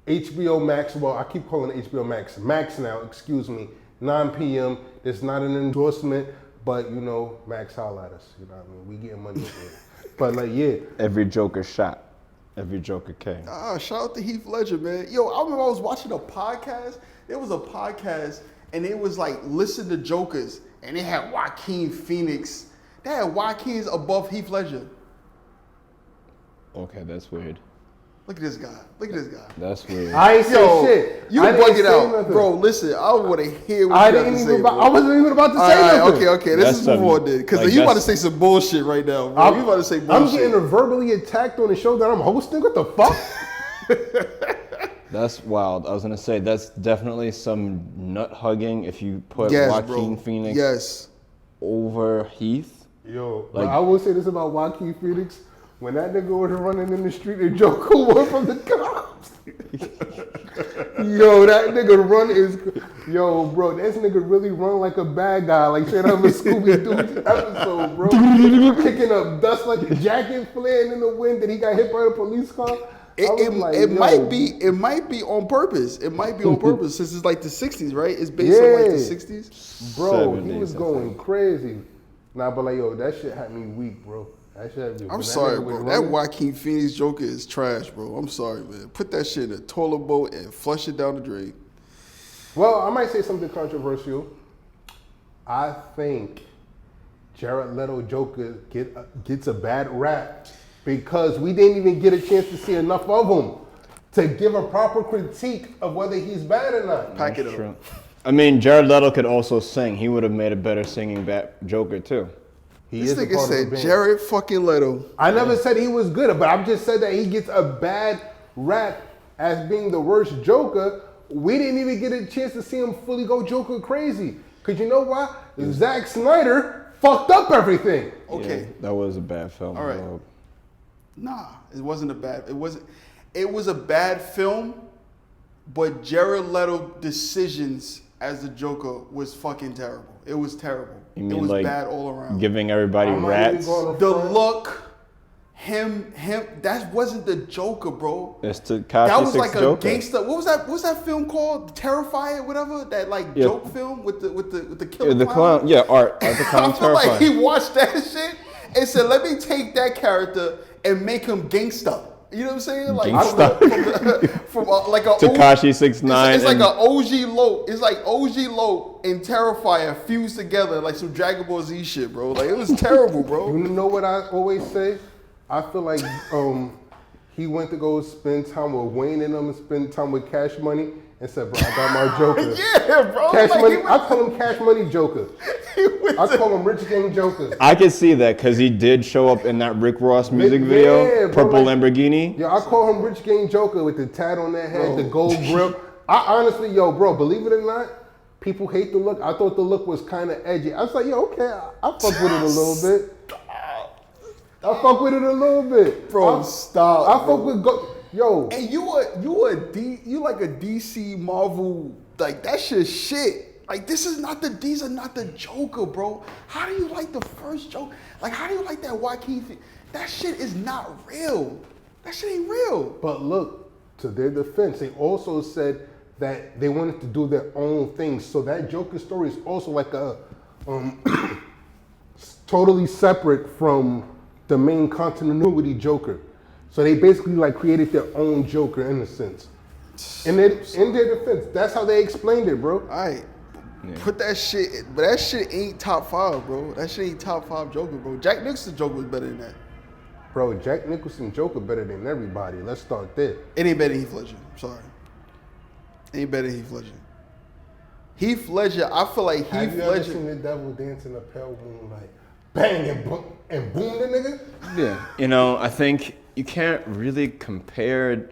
HBO Max. Well, I keep calling it HBO Max. Max now. Excuse me. 9 p.m. It's not an endorsement, but you know, Max holla at us. You know what I mean? We getting money for it. But like, yeah. Every Joker shot. Every Joker came. Shout out to Heath Ledger, man. Yo, I remember I was watching a podcast. It was a podcast, and it was like, listen to Jokers, and they had Joaquin Phoenix. Damn, Joaquin's above Heath Ledger. Okay, that's weird. Look at this guy. Look at this guy. That's weird. I ain't say shit. You I didn't bug it say out, nothing. bro. Listen, I want to hear what I you got didn't to even. say, bro. I wasn't even about to say All right, nothing. okay. Let's just move on then, because like, you about to that's- say some bullshit right now, bro. You about to say I'm bullshit. getting verbally attacked on the show that I'm hosting. What the fuck? That's wild. I was gonna say that's definitely some nut hugging if you put Yes, Joaquin bro. Phoenix Yes. over Heath. Yo, Like- but I will say this about Joaquin Phoenix. When that nigga was running in the street and Joker won from the cops. Yo, that nigga run is... Yo, bro, this nigga really run like a bad guy. Like straight out of a Scooby-Doo episode, bro. Kicking up dust like a jacket flaring in the wind that he got hit by a police car. It might be on purpose. It might be on purpose since it's like the 60s, right? It's based on like the 60s. Bro, he 70s, was I going think. crazy. Nah, but like, yo, that shit had me weak, bro. That shit had me I'm when sorry, nigga was bro. That running- Joaquin Phoenix Joker is trash, bro. I'm sorry, man. Put that shit in a toilet bowl and flush it down the drain. Well, I might say something controversial. I think Jared Leto Joker gets a bad rap because we didn't even get a chance to see enough of him to give a proper critique of whether he's bad or not. Pack it That's up. true. I mean, Jared Leto could also sing. He would have made a better singing Joker too. He This is a nigga part of the said band. Jared fucking Leto. I never said he was good, but I've just said that he gets a bad rap as being the worst Joker. We didn't even get a chance to see him fully go Joker crazy. Cause you know why? Zack Snyder fucked up everything. Okay. Yeah, that was a bad film. All right. dog. Nah, it wasn't a bad. It was a bad film, but Jared Leto decisions as the Joker was fucking terrible. It was terrible. You It mean was like bad all around. giving everybody I'm not even rats? gonna The front. look, him. That wasn't the Joker, bro. It's Tekashi That was 6 like a Joker. gangster. What was that? What was that film called? Terrifier, whatever. That like Yeah. joke film with the killer Yeah, the clown. clown. Yeah, Art the I clown feel like terrifying. he watched that shit and said, "Let me take that character and make him gangsta." You know what I'm saying? Like from like a Tekashi 6ix9ine It's like and- an OG Lope. It's like OG Lope and Terrifier fused together like some Dragon Ball Z shit, bro. Like it was terrible, bro. You know what I always say? I feel like he went to go spend time with Wayne and them and spend time with Cash Money and said, bro, I got my Joker. Yeah, bro. Cash Like, Money, he I call him Cash Money Joker. went I to- call him Rich Gang Joker. I could see that because he did show up in that Rick Ross music Yeah, video, bro, Purple like- Lamborghini. Yo, I call him Rich Gang Joker with the tat on that head, Bro. the gold grill. I honestly, yo, bro, believe it or not, people hate the look. I thought the look was kind of edgy. I was like, yo, okay, I fuck with it a little bit. I fuck with it a little bit. Bro, stop. I bro. fuck with yo. And you like a DC Marvel, like that shit. Like these are not the Joker, bro. How do you like the first Joker? Like how do you like that Joaquin thing? That shit is not real. That shit ain't real. But look, to their defense, they also said that they wanted to do their own thing. So that Joker story is also like a totally separate from the main continuity Joker. So they basically like created their own Joker in a sense. And then in their defense, that's how they explained it, bro. All right. Put that shit, but that shit ain't top 5, bro. That shit ain't top 5 Joker, bro. Jack Nicholson's Joker was better than that. Bro, Jack Nicholson Joker better than everybody. Let's start there. It ain't better than Heath Ledger. I'm sorry. Ain't better than Heath Ledger. Heath Ledger, I feel like Have Heath you ever Ledger. seen the devil dance in a pale moonlight? Bang and boom the nigga? Yeah. You know, I think you can't really compare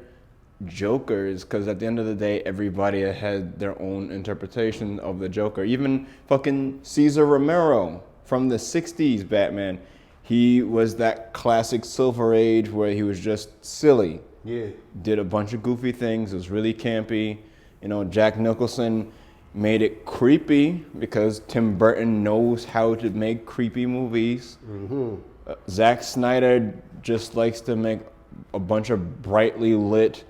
Jokers because at the end of the day, everybody had their own interpretation of the Joker. Even fucking Cesar Romero from the 60s Batman. He was that classic Silver Age where he was just silly. Yeah. Did a bunch of goofy things. It was really campy. You know, Jack Nicholson made it creepy because Tim Burton knows how to make creepy movies. Zack Snyder just likes to make a bunch of brightly lit,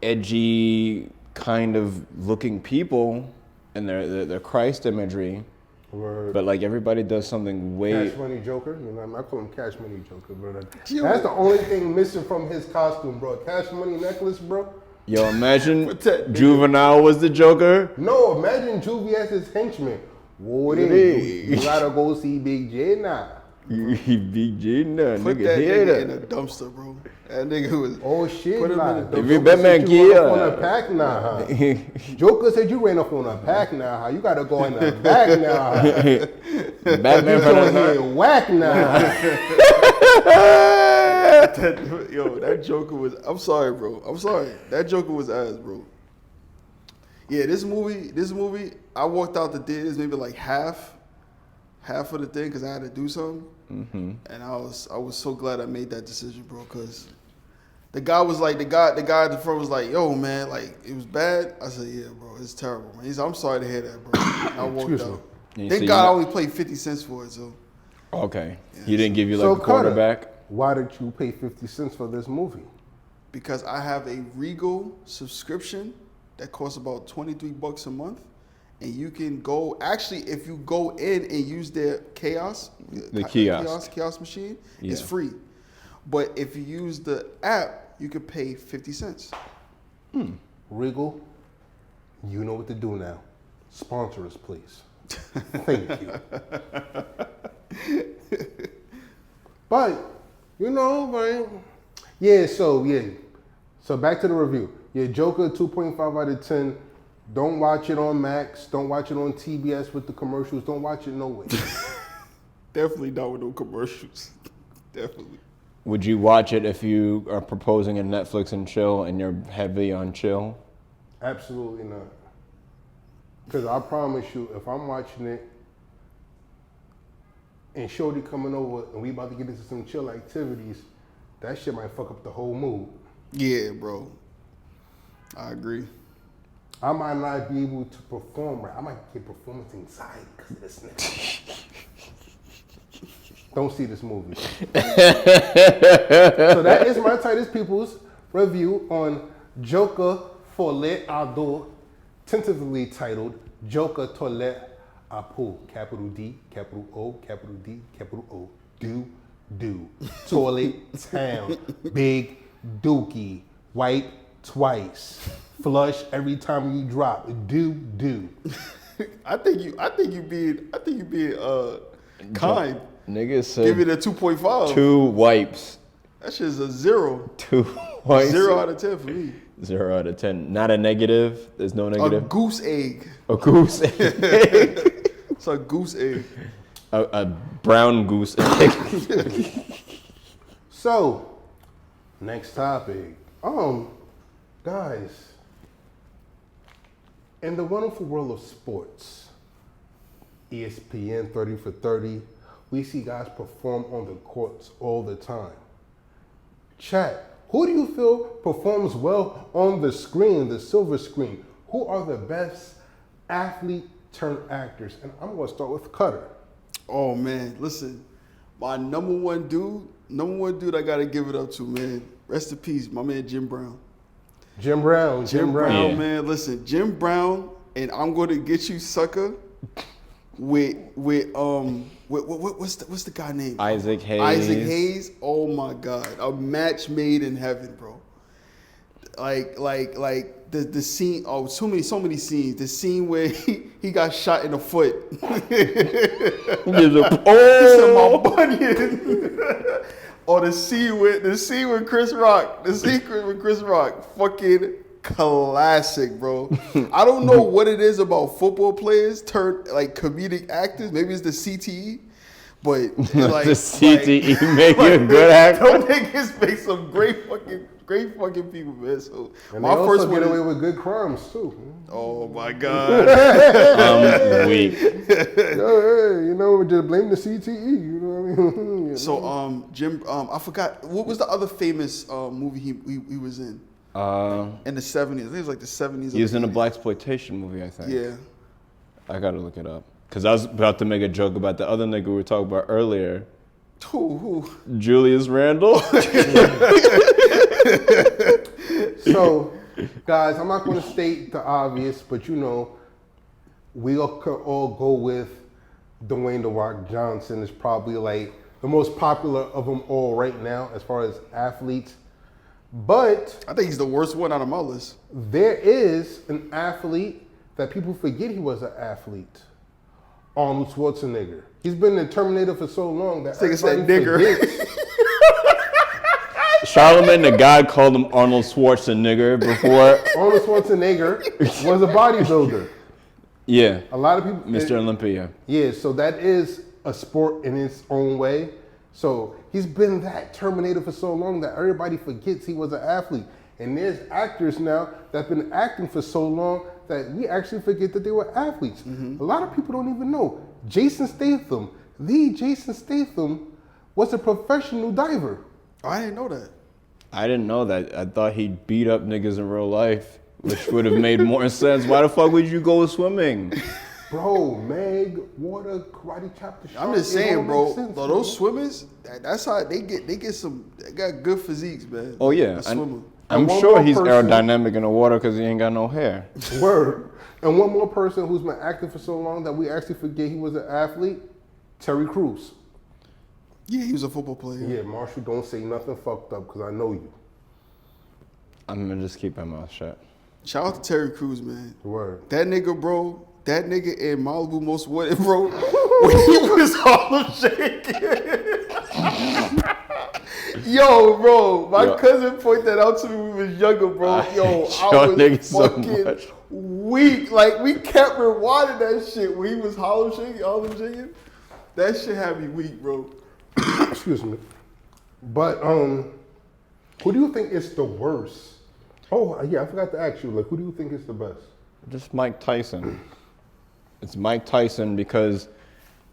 edgy kind of looking people and their Christ imagery. Word. But like everybody does something way. Cash Money Joker. You know, I call him Cash Money Joker, bro. Yo. That's the only thing missing from his costume, bro. Cash Money necklace, bro. Yo, imagine What's that? Juvenile was the Joker. No, imagine Juvie as his henchman. What is you gotta go see Big J now. Big J, nah, Put nigga, that hear nigga in that. a dumpster, bro. That nigga was. Oh shit, Put him nah. in a The dumpster. If you Joker Batman, said you ran yeah. off on a pack now, huh? Joker said you ran off on a pack now, huh? You gotta go in the back now, huh? Batman You from going the here and whack now. Yo, that Joker was. I'm sorry, bro. I'm sorry. That Joker was ass, bro. Yeah, this movie. I walked out the theaters maybe like half of the thing because I had to do something, and I was so glad I made that decision, bro. Because the guy was like, the guy at the front was like, "Yo, man, like it was bad." I said, "Yeah, bro, it's terrible, man." He said, "I'm sorry to hear that, bro." And I walked Excuse me. out. And you Thank say God I you only paid 50 cents for it, so. Okay. Yeah, He didn't give you like So, a quarterback? Carter, why did you pay 50 cents for this movie? Because I have a Regal subscription that costs about $23 a month, and you can go. Actually, if you go in and use their kiosk machine, it's Yeah. free. But if you use the app, you could pay 50 cents. Regal, you know what to do now. Sponsor us, please. Thank you. But, you know, right? Yeah, so back to the review. Yeah, Joker 2.5 out of 10. Don't watch it on Max. Don't watch it on TBS with the commercials. Don't watch it no way. Definitely not with no commercials. Definitely. Would you watch it if you are proposing a Netflix and chill and you're heavy on chill? Absolutely not. Because I promise you, if I'm watching it and Shorty coming over and we about to get into some chill activities, that shit might fuck up the whole mood. Yeah, bro. I agree. I might not be able to perform right. I might get performance anxiety because of this nigga. Don't see this movie. So that is my Titus People's review on Joker Folie à Deux, tentatively titled Joker Toilette à Peau, capital D, capital O, capital D, capital O, do, toilet town, big dookie, wipe twice, flush every time you drop, do. I think you being kind. Nigga said Give it a 2.5. 2 wipes. That shit's a 0. 2 wipes. 0 out of 10 for me. 0 out of 10. Not a negative. There's no A negative. goose egg. A goose egg. It's a goose egg. a brown goose egg. So, next topic. Guys, in the wonderful world of sports, ESPN 30 for 30, we see guys perform on the courts all the time. Chat, who do you feel performs well on the screen, the silver screen? Who are the best athlete turned actors? And I'm going to start with Cutter. Oh man, listen, my number one dude I gotta give it up to, man. Rest in peace, my man Jim Brown. Jim Brown. Yeah. Man, listen, Jim Brown, and I'm gonna get you, sucker. With what's the guy name? Isaac Hayes. Isaac Hayes. Oh my God, a match made in heaven, bro. Like the scene. Oh, so many scenes. The scene where he got shot in the foot. There's a, My bunion. Or the scene with Chris Rock. The secret with Chris Rock. Fucking classic, bro. I don't know what it is about football players turned like comedic actors. Maybe it's the CTE. But like the CTE make you a good actor. Those niggas make some great fucking people, man. So And my they also first get one away is, with good crimes too. oh my God. I'm weak. Hey, you know, just blame the CTE. You know what I mean? So Jim, I forgot what was the other famous movie he was in the 70s. I think it was like the 70s. He was in a blaxploitation movie, I think. Yeah. I gotta look it up. Because I was about to make a joke about the other nigga we were talking about earlier. Who? Julius Randle. So, guys, I'm not going to state the obvious, but you know, we could all go with Dwayne "The Rock" Johnson is probably like the most popular of them all right now as far as athletes. But I think he's the worst one out of my list. there is an athlete that people forget he was an athlete. Arnold Schwarzenegger. He's been the Terminator for so long that This nigga said everybody nigger. forgets. Charlemagne the God called him Arnold Schwarzenegger before. Arnold Schwarzenegger was a bodybuilder. Yeah, A lot of people, Mr. Olympia. Yeah, so that is a sport in its own way. So he's been that Terminator for so long that everybody forgets he was an athlete. And there's actors now that have been acting for so long that we actually forget that they were athletes. A lot of people don't even know. Jason Statham, was a professional diver. Oh, I didn't know that. I didn't know that. I thought he beat up niggas in real life, which would have made more sense. Why the fuck would you go swimming? Bro, Meg, water, karate chop the shark. I'm just it all saying, bro. makes sense, Those swimmers, that's how they get some. They got good physiques, man. Oh yeah, A swimmer. I'm And one sure more he's person- aerodynamic in the water because he ain't got no hair. Word. And one more person who's been acting for so long that we actually forget he was an athlete, Terry Crews. Yeah, he was a football player. Yeah, Marshall, don't say nothing fucked up because I know you. I'm gonna just keep my mouth shut. Shout out to Terry Crews, man. Word. That nigga, bro. That nigga in Malibu Most Wanted, bro. When he was Harlem shaking. Yo, bro. My cousin pointed that out to me when we was younger, bro. Yo, I was fucking weak. Like, we kept rewinding that shit when he was Harlem shaking. That shit had me weak, bro. Excuse me. But who do you think is the worst? Oh yeah, I forgot to ask you. Like, who do you think is the best? Just Mike Tyson. It's Mike Tyson because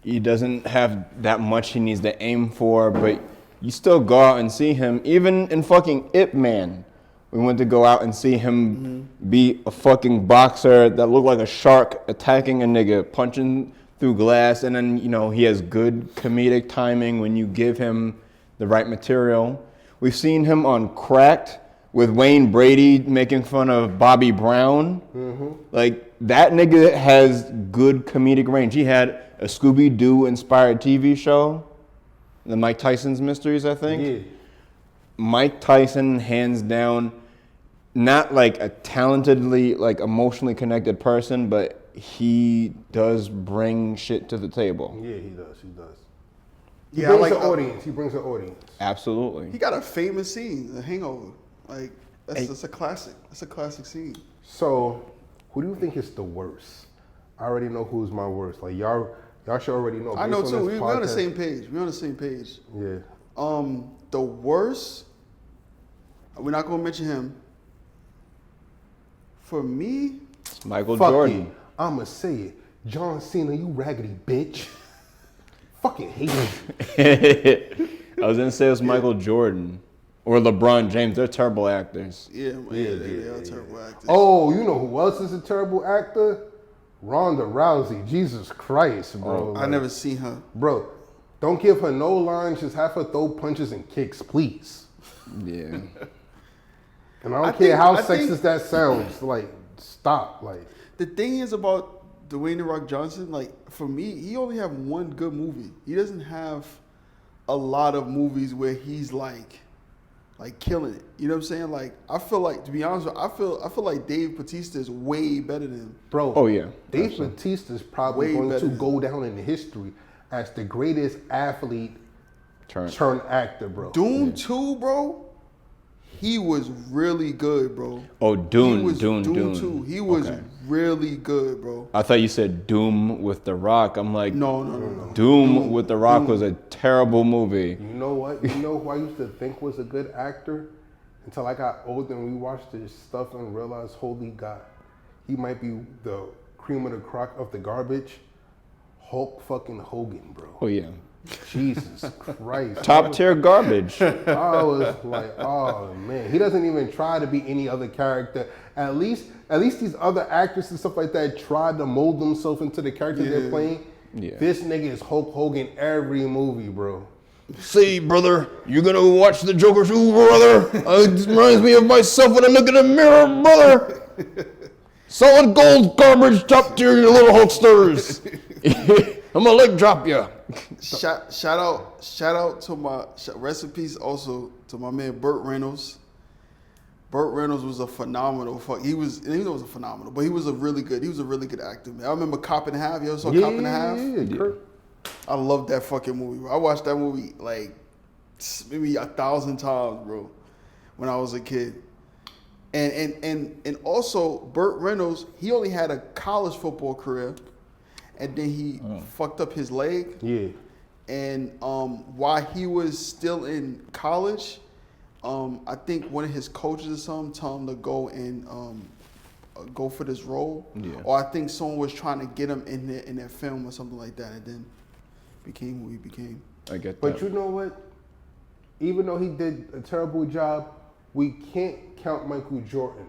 he doesn't have that much he needs to aim for, but you still go out and see him. Even in fucking Ip Man, we went to go out and see him be a fucking boxer that looked like a shark attacking a nigga, punching through glass, and then, you know, he has good comedic timing when you give him the right material. We've seen him on Cracked with Wayne Brady making fun of Bobby Brown. Like, that nigga has good comedic range. He had a Scooby-Doo inspired TV show, the Mike Tyson's Mysteries, I think. Yeah. Mike Tyson, hands down, not like a talentedly, like emotionally connected person, but he does bring shit to the table. Yeah, he does. He does. Yeah, He I brings like an audience. He brings an audience. Absolutely. He got a famous scene, The Hangover. Like, that's a classic. That's a classic scene. So, who do you think is the worst? I already know who's my worst. Like, y'all should already know. I know based on too. this We're on the podcast. same page. We're on the same page. Yeah. The worst, we're not gonna mention him. For me, It's Michael Fuck Jordan. it. I'ma say it. John Cena, you raggedy bitch. Fucking hate you. I was gonna say it was Michael Jordan or LeBron James. They're terrible actors. yeah, they are terrible actors. Oh, you know who else is a terrible actor? Ronda Rousey. Jesus Christ, bro. I never seen her. Bro, don't give her no lines. Just have her throw punches and kicks, please. Yeah. And I don't I care think- how I think- sexist that sounds. Like, stop. Like, The thing is about Dwayne The Rock Johnson, like, for me, he only have one good movie. He doesn't have a lot of movies where he's like killing it. You know what I'm saying? Like, I feel like, to be honest with you, I feel like Dave Bautista is way better than him. bro. Oh, yeah. Dave Bautista is probably Way going better to than- go down in history as the greatest athlete Turn. turned actor, bro. Doom 2, bro, he was really good, bro. Oh, Dune. He was Dune. 2. He was Okay. really good, bro. I thought you said Doom with The Rock. I'm like, No. Doom with The Rock was a terrible movie. You know what? You know who I used to think was a good actor? Until I got older and we watched his stuff and realized, holy God, he might be the cream of the crop of the garbage. Hulk fucking Hogan, bro. Oh yeah. Jesus Christ. Top tier garbage. I was like, oh man, he doesn't even try to be any other character. At least these other actors and stuff like that tried to mold themselves into the character they're playing. Yeah. This nigga is Hulk Hogan every movie, bro. See, brother, you gonna watch the Joker 2, brother? It reminds me of myself when I look in the mirror, brother. Solid gold garbage, top tier, you little Hulksters. I'm gonna leg drop you. Shout out to my recipes also to my man Burt Reynolds. Burt Reynolds was a phenomenal he was a phenomenal, but he was a really good actor, man. I remember Cop and a Half. You ever saw Cop and a Half? Yeah. I love that fucking movie, bro. I watched that movie like maybe 1,000 times, bro, when I was a kid. And also Burt Reynolds, he only had a college football career, and then he fucked up his leg. Yeah. And while he was still in college, I think one of his coaches or something told him to go and go for this role. Yeah. Or I think someone was trying to get him in that film or something like that, and then became who he became. I get that. But you know what? Even though he did a terrible job, we can't count Michael Jordan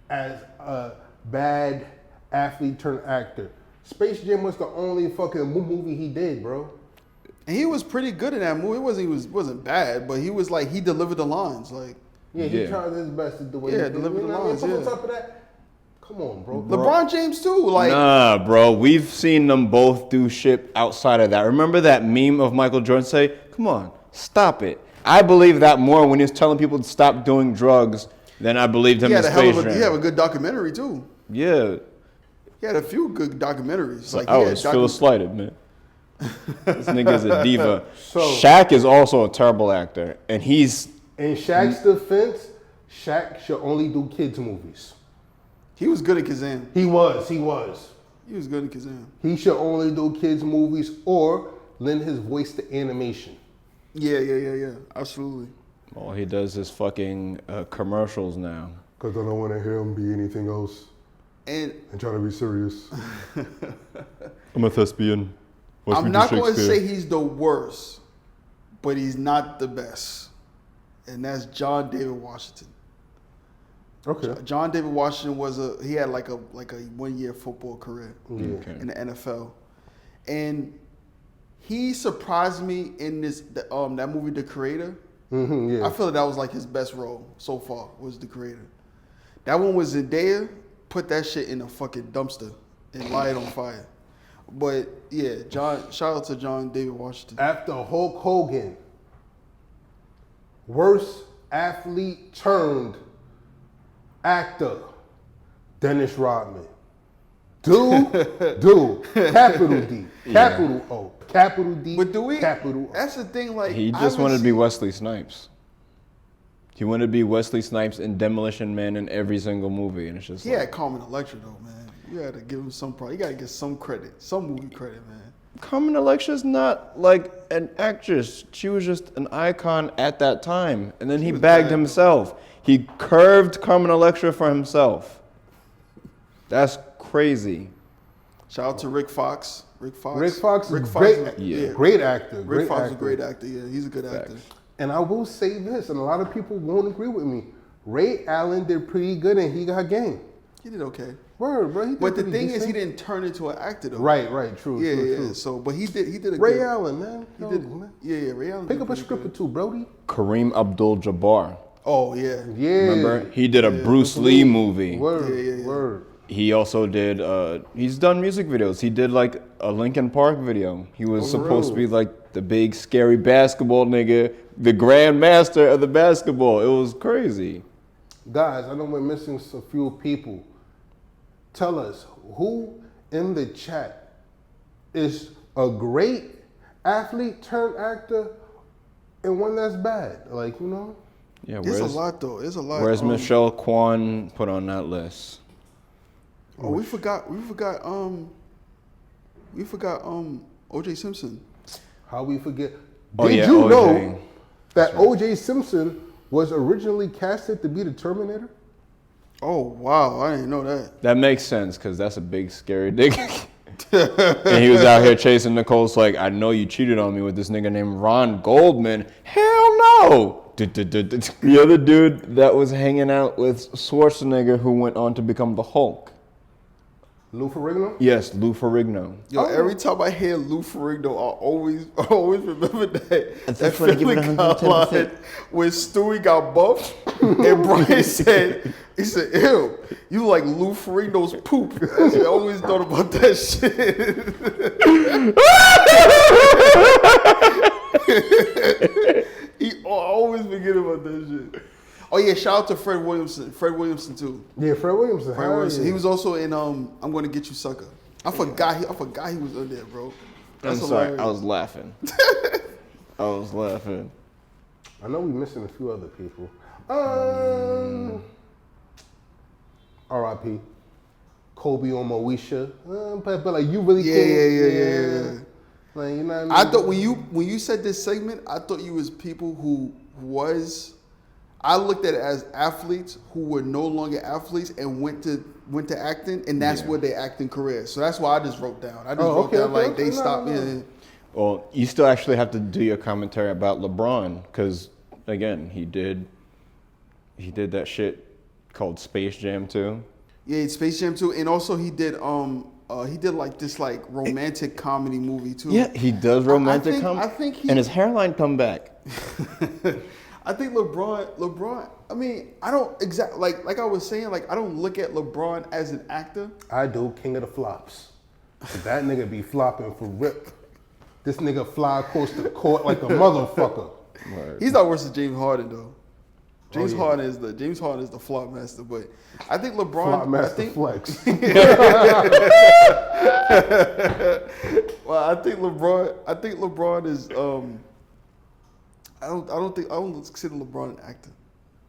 as a bad athlete turned actor. Space Jam was the only fucking movie he did, bro. And he was pretty good in that movie. He wasn't bad, but he was like, he delivered the lines. Like, Yeah, he tried his best to do what Yeah, he did. deliver the You know what I mean? lines, So on yeah. top of that, come on, bro. LeBron James too. Like, Nah, bro. We've seen them both do shit outside of that. Remember that meme of Michael Jordan say, "Come on, stop it." I believe that more when he was telling people to stop doing drugs than I believed him he in had Space Jam. he had a good documentary too. Yeah. He had a few good documentaries. Like, I he had was feel slighted, man. This nigga's a diva. So- Shaq is also a terrible actor, and he's In Shaq's defense, Shaq should only do kids movies. He was good at Kazam. He was. He was good at Kazam. He should only do kids movies or lend his voice to animation. Yeah. Absolutely. all he does is fucking commercials now. Because I don't want to hear him be anything else And and try to be serious. I'm a thespian. I'm not going to say he's the worst, but he's not the best. And that's John David Washington. Okay. John David Washington he had like a 1 year football career Okay. in the NFL. And he surprised me in that movie, The Creator. Yeah. I feel that was like his best role so far, was The Creator. That one was Zendaya, put that shit in a fucking dumpster and light it on fire. But yeah, shout out to John David Washington. After Hulk Hogan, worst athlete turned actor, Dennis Rodman. Dude, capital D, capital O, capital D, But do we? capital O. That's the thing. Like, He I just haven't wanted to be seen- Wesley Snipes. He wanted to be Wesley Snipes in Demolition Man in every single movie, and it's just He like, had Carmen Electra though, man. You had to give him some pride. You got to get some credit, some movie credit, man. Carmen Electra's not like an actress. She was just an icon at that time, and then he was bagged bad, though. himself. He curved Carmen Electra for himself. That's crazy. Shout out to Rick Fox. Rick Fox is great, Yeah. great actor. Rick Great Fox is actor. a great actor. Yeah, he's a good actor. Facts. And I will say this, and a lot of people won't agree with me. Ray Allen did pretty good, and he got game. He did okay. Word, bro. He did But the pretty thing is, decent. he didn't turn into an actor though. Right, true, Yeah, true, yeah. true. So, but he did a Ray good. Allen, man. He Yo, did. man. Yeah, Ray Allen. Pick did up a pretty script or good. two, Brody. Kareem Abdul-Jabbar. Oh yeah. Yeah. Remember? He did a Bruce Lee movie. Word, Yeah. word. He also did, he's done music videos. He did like a Linkin Park video. He was supposed to be like the big scary basketball nigga, the grand master of the basketball. It was crazy. Guys, I know we're missing a few people. Tell us, who in the chat is a great athlete turned actor and one that's bad? Like, you know? Yeah, There's a lot though. There's a lot. where's Michelle Kwan put on that list? Oh, we forgot. O.J. Simpson. How we forget? Oh, Did yeah, you OJ. know that O.J. Simpson was originally casted to be the Terminator? Oh wow, I didn't know that. That makes sense because that's a big scary nigga. And he was out here chasing Nicole's like, I know you cheated on me with this nigga named Ron Goldman. Hell no. The other dude that was hanging out with Schwarzenegger who went on to become the Hulk. Lou Ferrigno? Yes, Lou Ferrigno. Yo, every time I hear Lou Ferrigno, I always remember that just wanna give it Family Guy 110%. line when Stewie got buffed and Brian said, ew, you like Lou Ferrigno's poop. I always thought about that shit. I always forget about that shit. Oh yeah, shout out to Fred Williamson. Fred Williamson too. Yeah, Fred Williamson. Fred Williamson. He was also in I'm Gonna Get You, Sucker. I forgot he was in there, bro. I'm sorry, I was laughing. I was laughing. I know we're missing a few other people. R.I.P. Kobe or Moesha. But like you really Yeah. Like, you know what I mean? I thought when you said this segment, I thought you was people who was. I looked at it as athletes who were no longer athletes and went to acting, and that's where their acting career. So that's why I just wrote down. I just wrote down they stopped. No. Well, you still actually have to do your commentary about LeBron because, again, he did that shit called Space Jam 2. Yeah, Space Jam 2, and also he did like this like romantic comedy movie too. Yeah, he does romantic comedy. I think and his hairline come back. I think LeBron. I mean, I don't exactly like I was saying. Like I don't look at LeBron as an actor. I do. King of the flops. That nigga be flopping for rip. This nigga fly across the court like a motherfucker. Right. He's not worse than James Harden though. James Harden is the flop master, but I think LeBron. Flop master flex. Well, I think LeBron is. I don't consider LeBron an actor.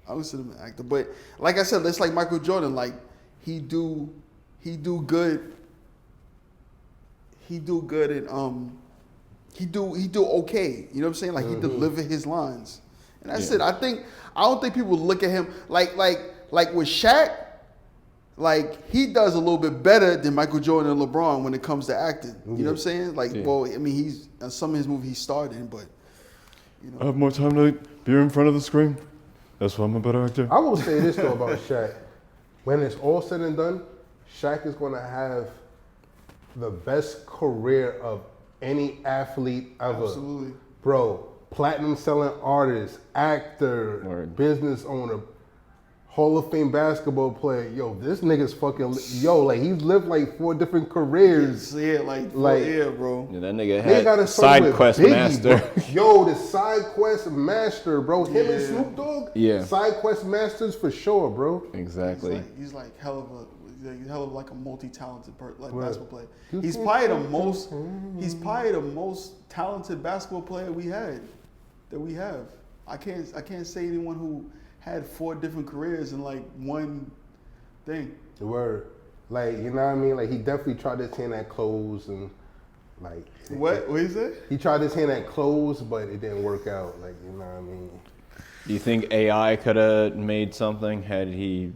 I don't consider him an actor, but like I said, it's like Michael Jordan. Like he do good. He do good and he do okay. You know what I'm saying? Like he deliver his lines, and that's it. I don't think people look at him like with Shaq. Like he does a little bit better than Michael Jordan and LeBron when it comes to acting. You know what I'm saying? Like, well, I mean, he's some of his movies he starred in, but you know. I have more time to be in front of the screen. That's why I'm a better actor. I will say this though about Shaq. When it's all said and done, Shaq is going to have the best career of any athlete ever. Absolutely. Bro, platinum selling artist, actor, business owner, Hall of Fame basketball player. Yo, this nigga's fucking, like he's lived like 4 different careers. Yeah, bro. Yeah, that nigga They got had a song side with quest Biggie, master. bro. Yo, the side quest master, bro. Him and Snoop Dogg. Yeah. Side quest masters for sure, bro. Exactly. He's like hell of like a multi-talented basketball player. He's probably the most talented basketball player we have. I can't say anyone who had 4 different careers in like one thing. Word. Like, you know what I mean? Like he definitely tried his hand at clothes and like What is it? He tried his hand at clothes, but it didn't work out. Like, you know what I mean? Do you think AI could have made something had he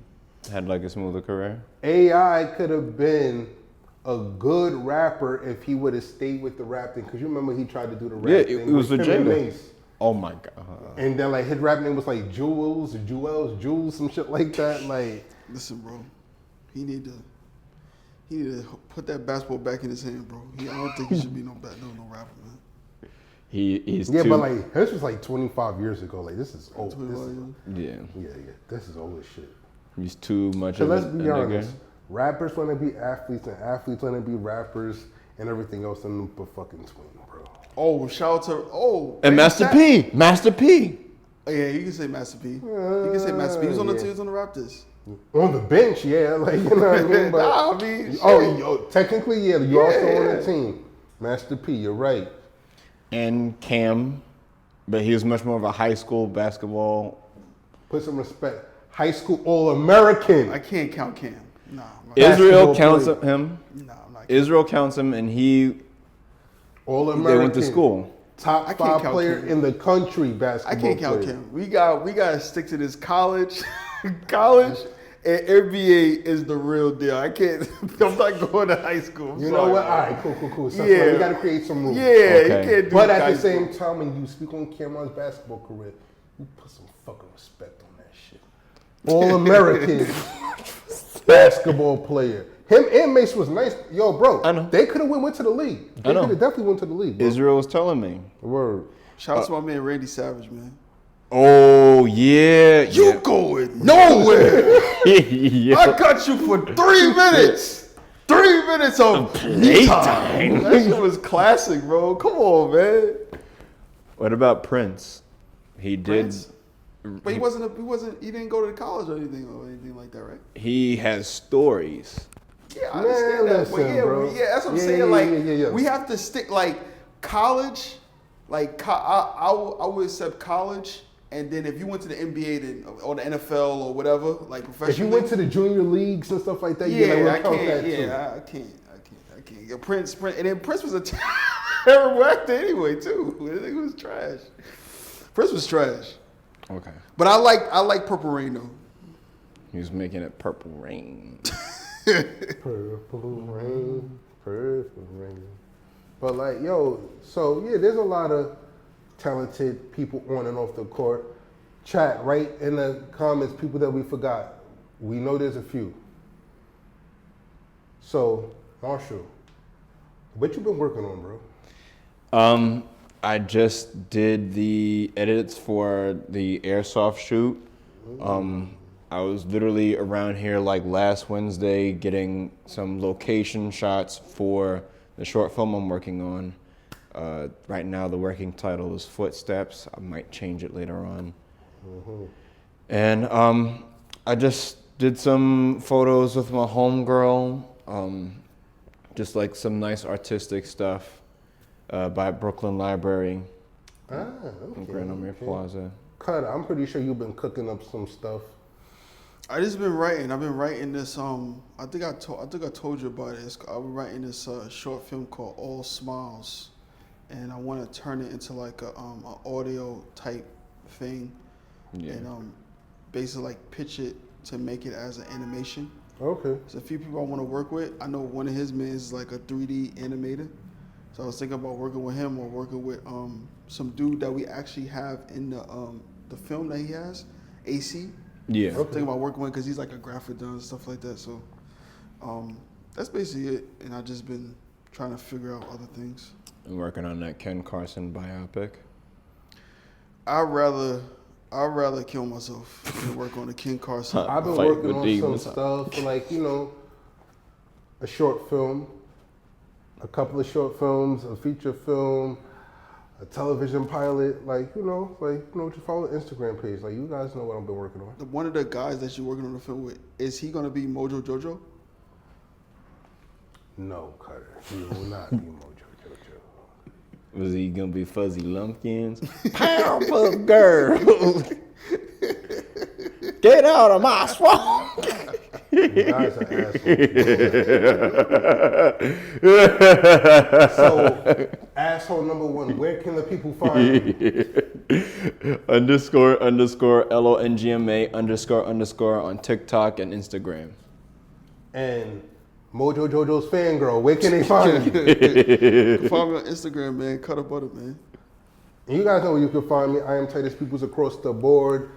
had like a smoother career? AI could have been a good rapper if he would have stayed with the rap thing. Because you remember he tried to do the rap thing. It was with Kim and legitimate. Mace. Oh my god. And then like his rap name was like Jules, some shit like that. Like, listen, bro, he need to put that basketball back in his hand, bro. I don't think he should be no rapper, man. He's yeah, too, but like this was like 25 years ago. Like this is old. Yeah. This is old as shit. He's too much So of let's a be honest. nigga. Rappers want to be athletes, and athletes want to be rappers, and everything else in the fucking twin, bro. Oh, shout out to And Master P. Master P. Oh, yeah, you can say Master P. You can say Master P. He was on the Raptors. On the bench, yeah, like you know what I mean. But nah, I mean, technically, yeah, you're also on the team. Master P, you're right. And Cam, but he was much more of a high school basketball. Put some respect. High school All-American. I can't count Cam. Nah. Israel counts him. Nah, I'm not. Israel counts him, and he. All-American. They went to school. Top 5 player Cam. in the country basketball. I can't count player. Cam. We gotta stick to this college. College and NBA is the real deal. I can't. I'm not going to high school. You know what? All right, cool. So Yeah. we got to create some rules. Yeah, Okay. you can't do. But at high the same school. time, when you speak on Cameron's basketball career, you put some fucking respect on that shit. All-American basketball player. Him and Mace was nice. Yo, bro, I know. they could have went to the league. They I know. could have definitely went to the league, bro. Israel was telling me. Word. Shout out to my man Randy Savage, man. Oh yeah. You going nowhere? Yeah. I got you for 3 minutes. 3 minutes of playtime. That shit was classic, bro. Come on, man. What about Prince? He did. Prince? But he didn't go to college or anything like that, right? He has stories. Yeah, I understand that. But yeah, bro. that's what I'm saying. We have to stick like college. I would accept college, and then if you went to the NBA then, or the NFL or whatever, like professional. If you went to the junior leagues and stuff like that, I can't. Yeah, Prince, and then Prince was a terrible actor anyway too. It was trash. Prince was trash. Okay. But I like Purple Rain though. He was making it Purple Rain. Purple rain. But like, so yeah, there's a lot of talented people on and off the court. Chat right in the comments, people that we forgot. We know there's a few. So, Marshall, what you been working on, bro? I just did the edits for the airsoft shoot. I was literally around here like last Wednesday getting some location shots for the short film I'm working on. Right now the working title is Footsteps. I might change it later on. And I just did some photos with my homegirl. Just like some nice artistic stuff by Brooklyn Library in Grand Army Plaza. Cutter, I'm pretty sure you've been cooking up some stuff. I just been writing. I've been writing this. I think I told you about it. I've been writing this short film called All Smiles, and I want to turn it into like a audio type thing, and basically like pitch it to make it as an animation. Okay. There's a few people I want to work with. I know one of his men is like a 3D animator, so I was thinking about working with him or working with some dude that we actually have in the film that he has, AC. Yeah. I'm thinking about working with because he's like a graphic designer and stuff like that. So that's basically it. And I've just been trying to figure out other things. I'm working on that Ken Carson biopic. I'd rather kill myself than work on a Ken Carson. I've been working on some stuff, like, a short film, a couple of short films, a feature film, a television pilot, just follow the Instagram page. Like, you guys know what I've been working on. One of the guys that you're working on the film with, is he gonna be Mojo Jojo? No, Cutter. He will not be Mojo Jojo. Was he gonna be Fuzzy Lumpkins? Powerpuff Girls! Get out of my swamp! You guys are assholes. So, asshole number one, where can the people find you? __ LONGMA _ on TikTok and Instagram. And Mojo Jojo's fangirl, where can they find you? Follow me on Instagram, man. Cut a butter, man. And you guys know where you can find me. I am Titus Peoples across the board.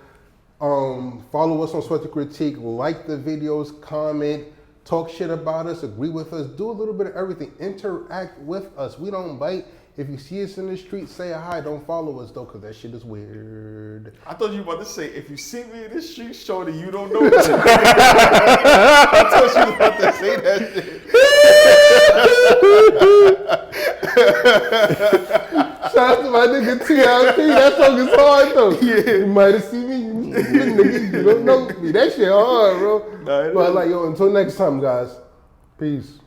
Follow us on Sweat the Critique, like the videos, comment, talk shit about us, agree with us, do a little bit of everything. Interact with us. We don't bite. If you see us in the street, say hi. Don't follow us though, because that shit is weird. I thought you were about to say, if you see me in the street, shorty, you don't know me. I thought you were about to say that shit. Shout out to my nigga TLP. That song is hard though. Yeah. You might have seen me, nigga, you don't know me. That shit hard, bro. But until next time, guys. Peace.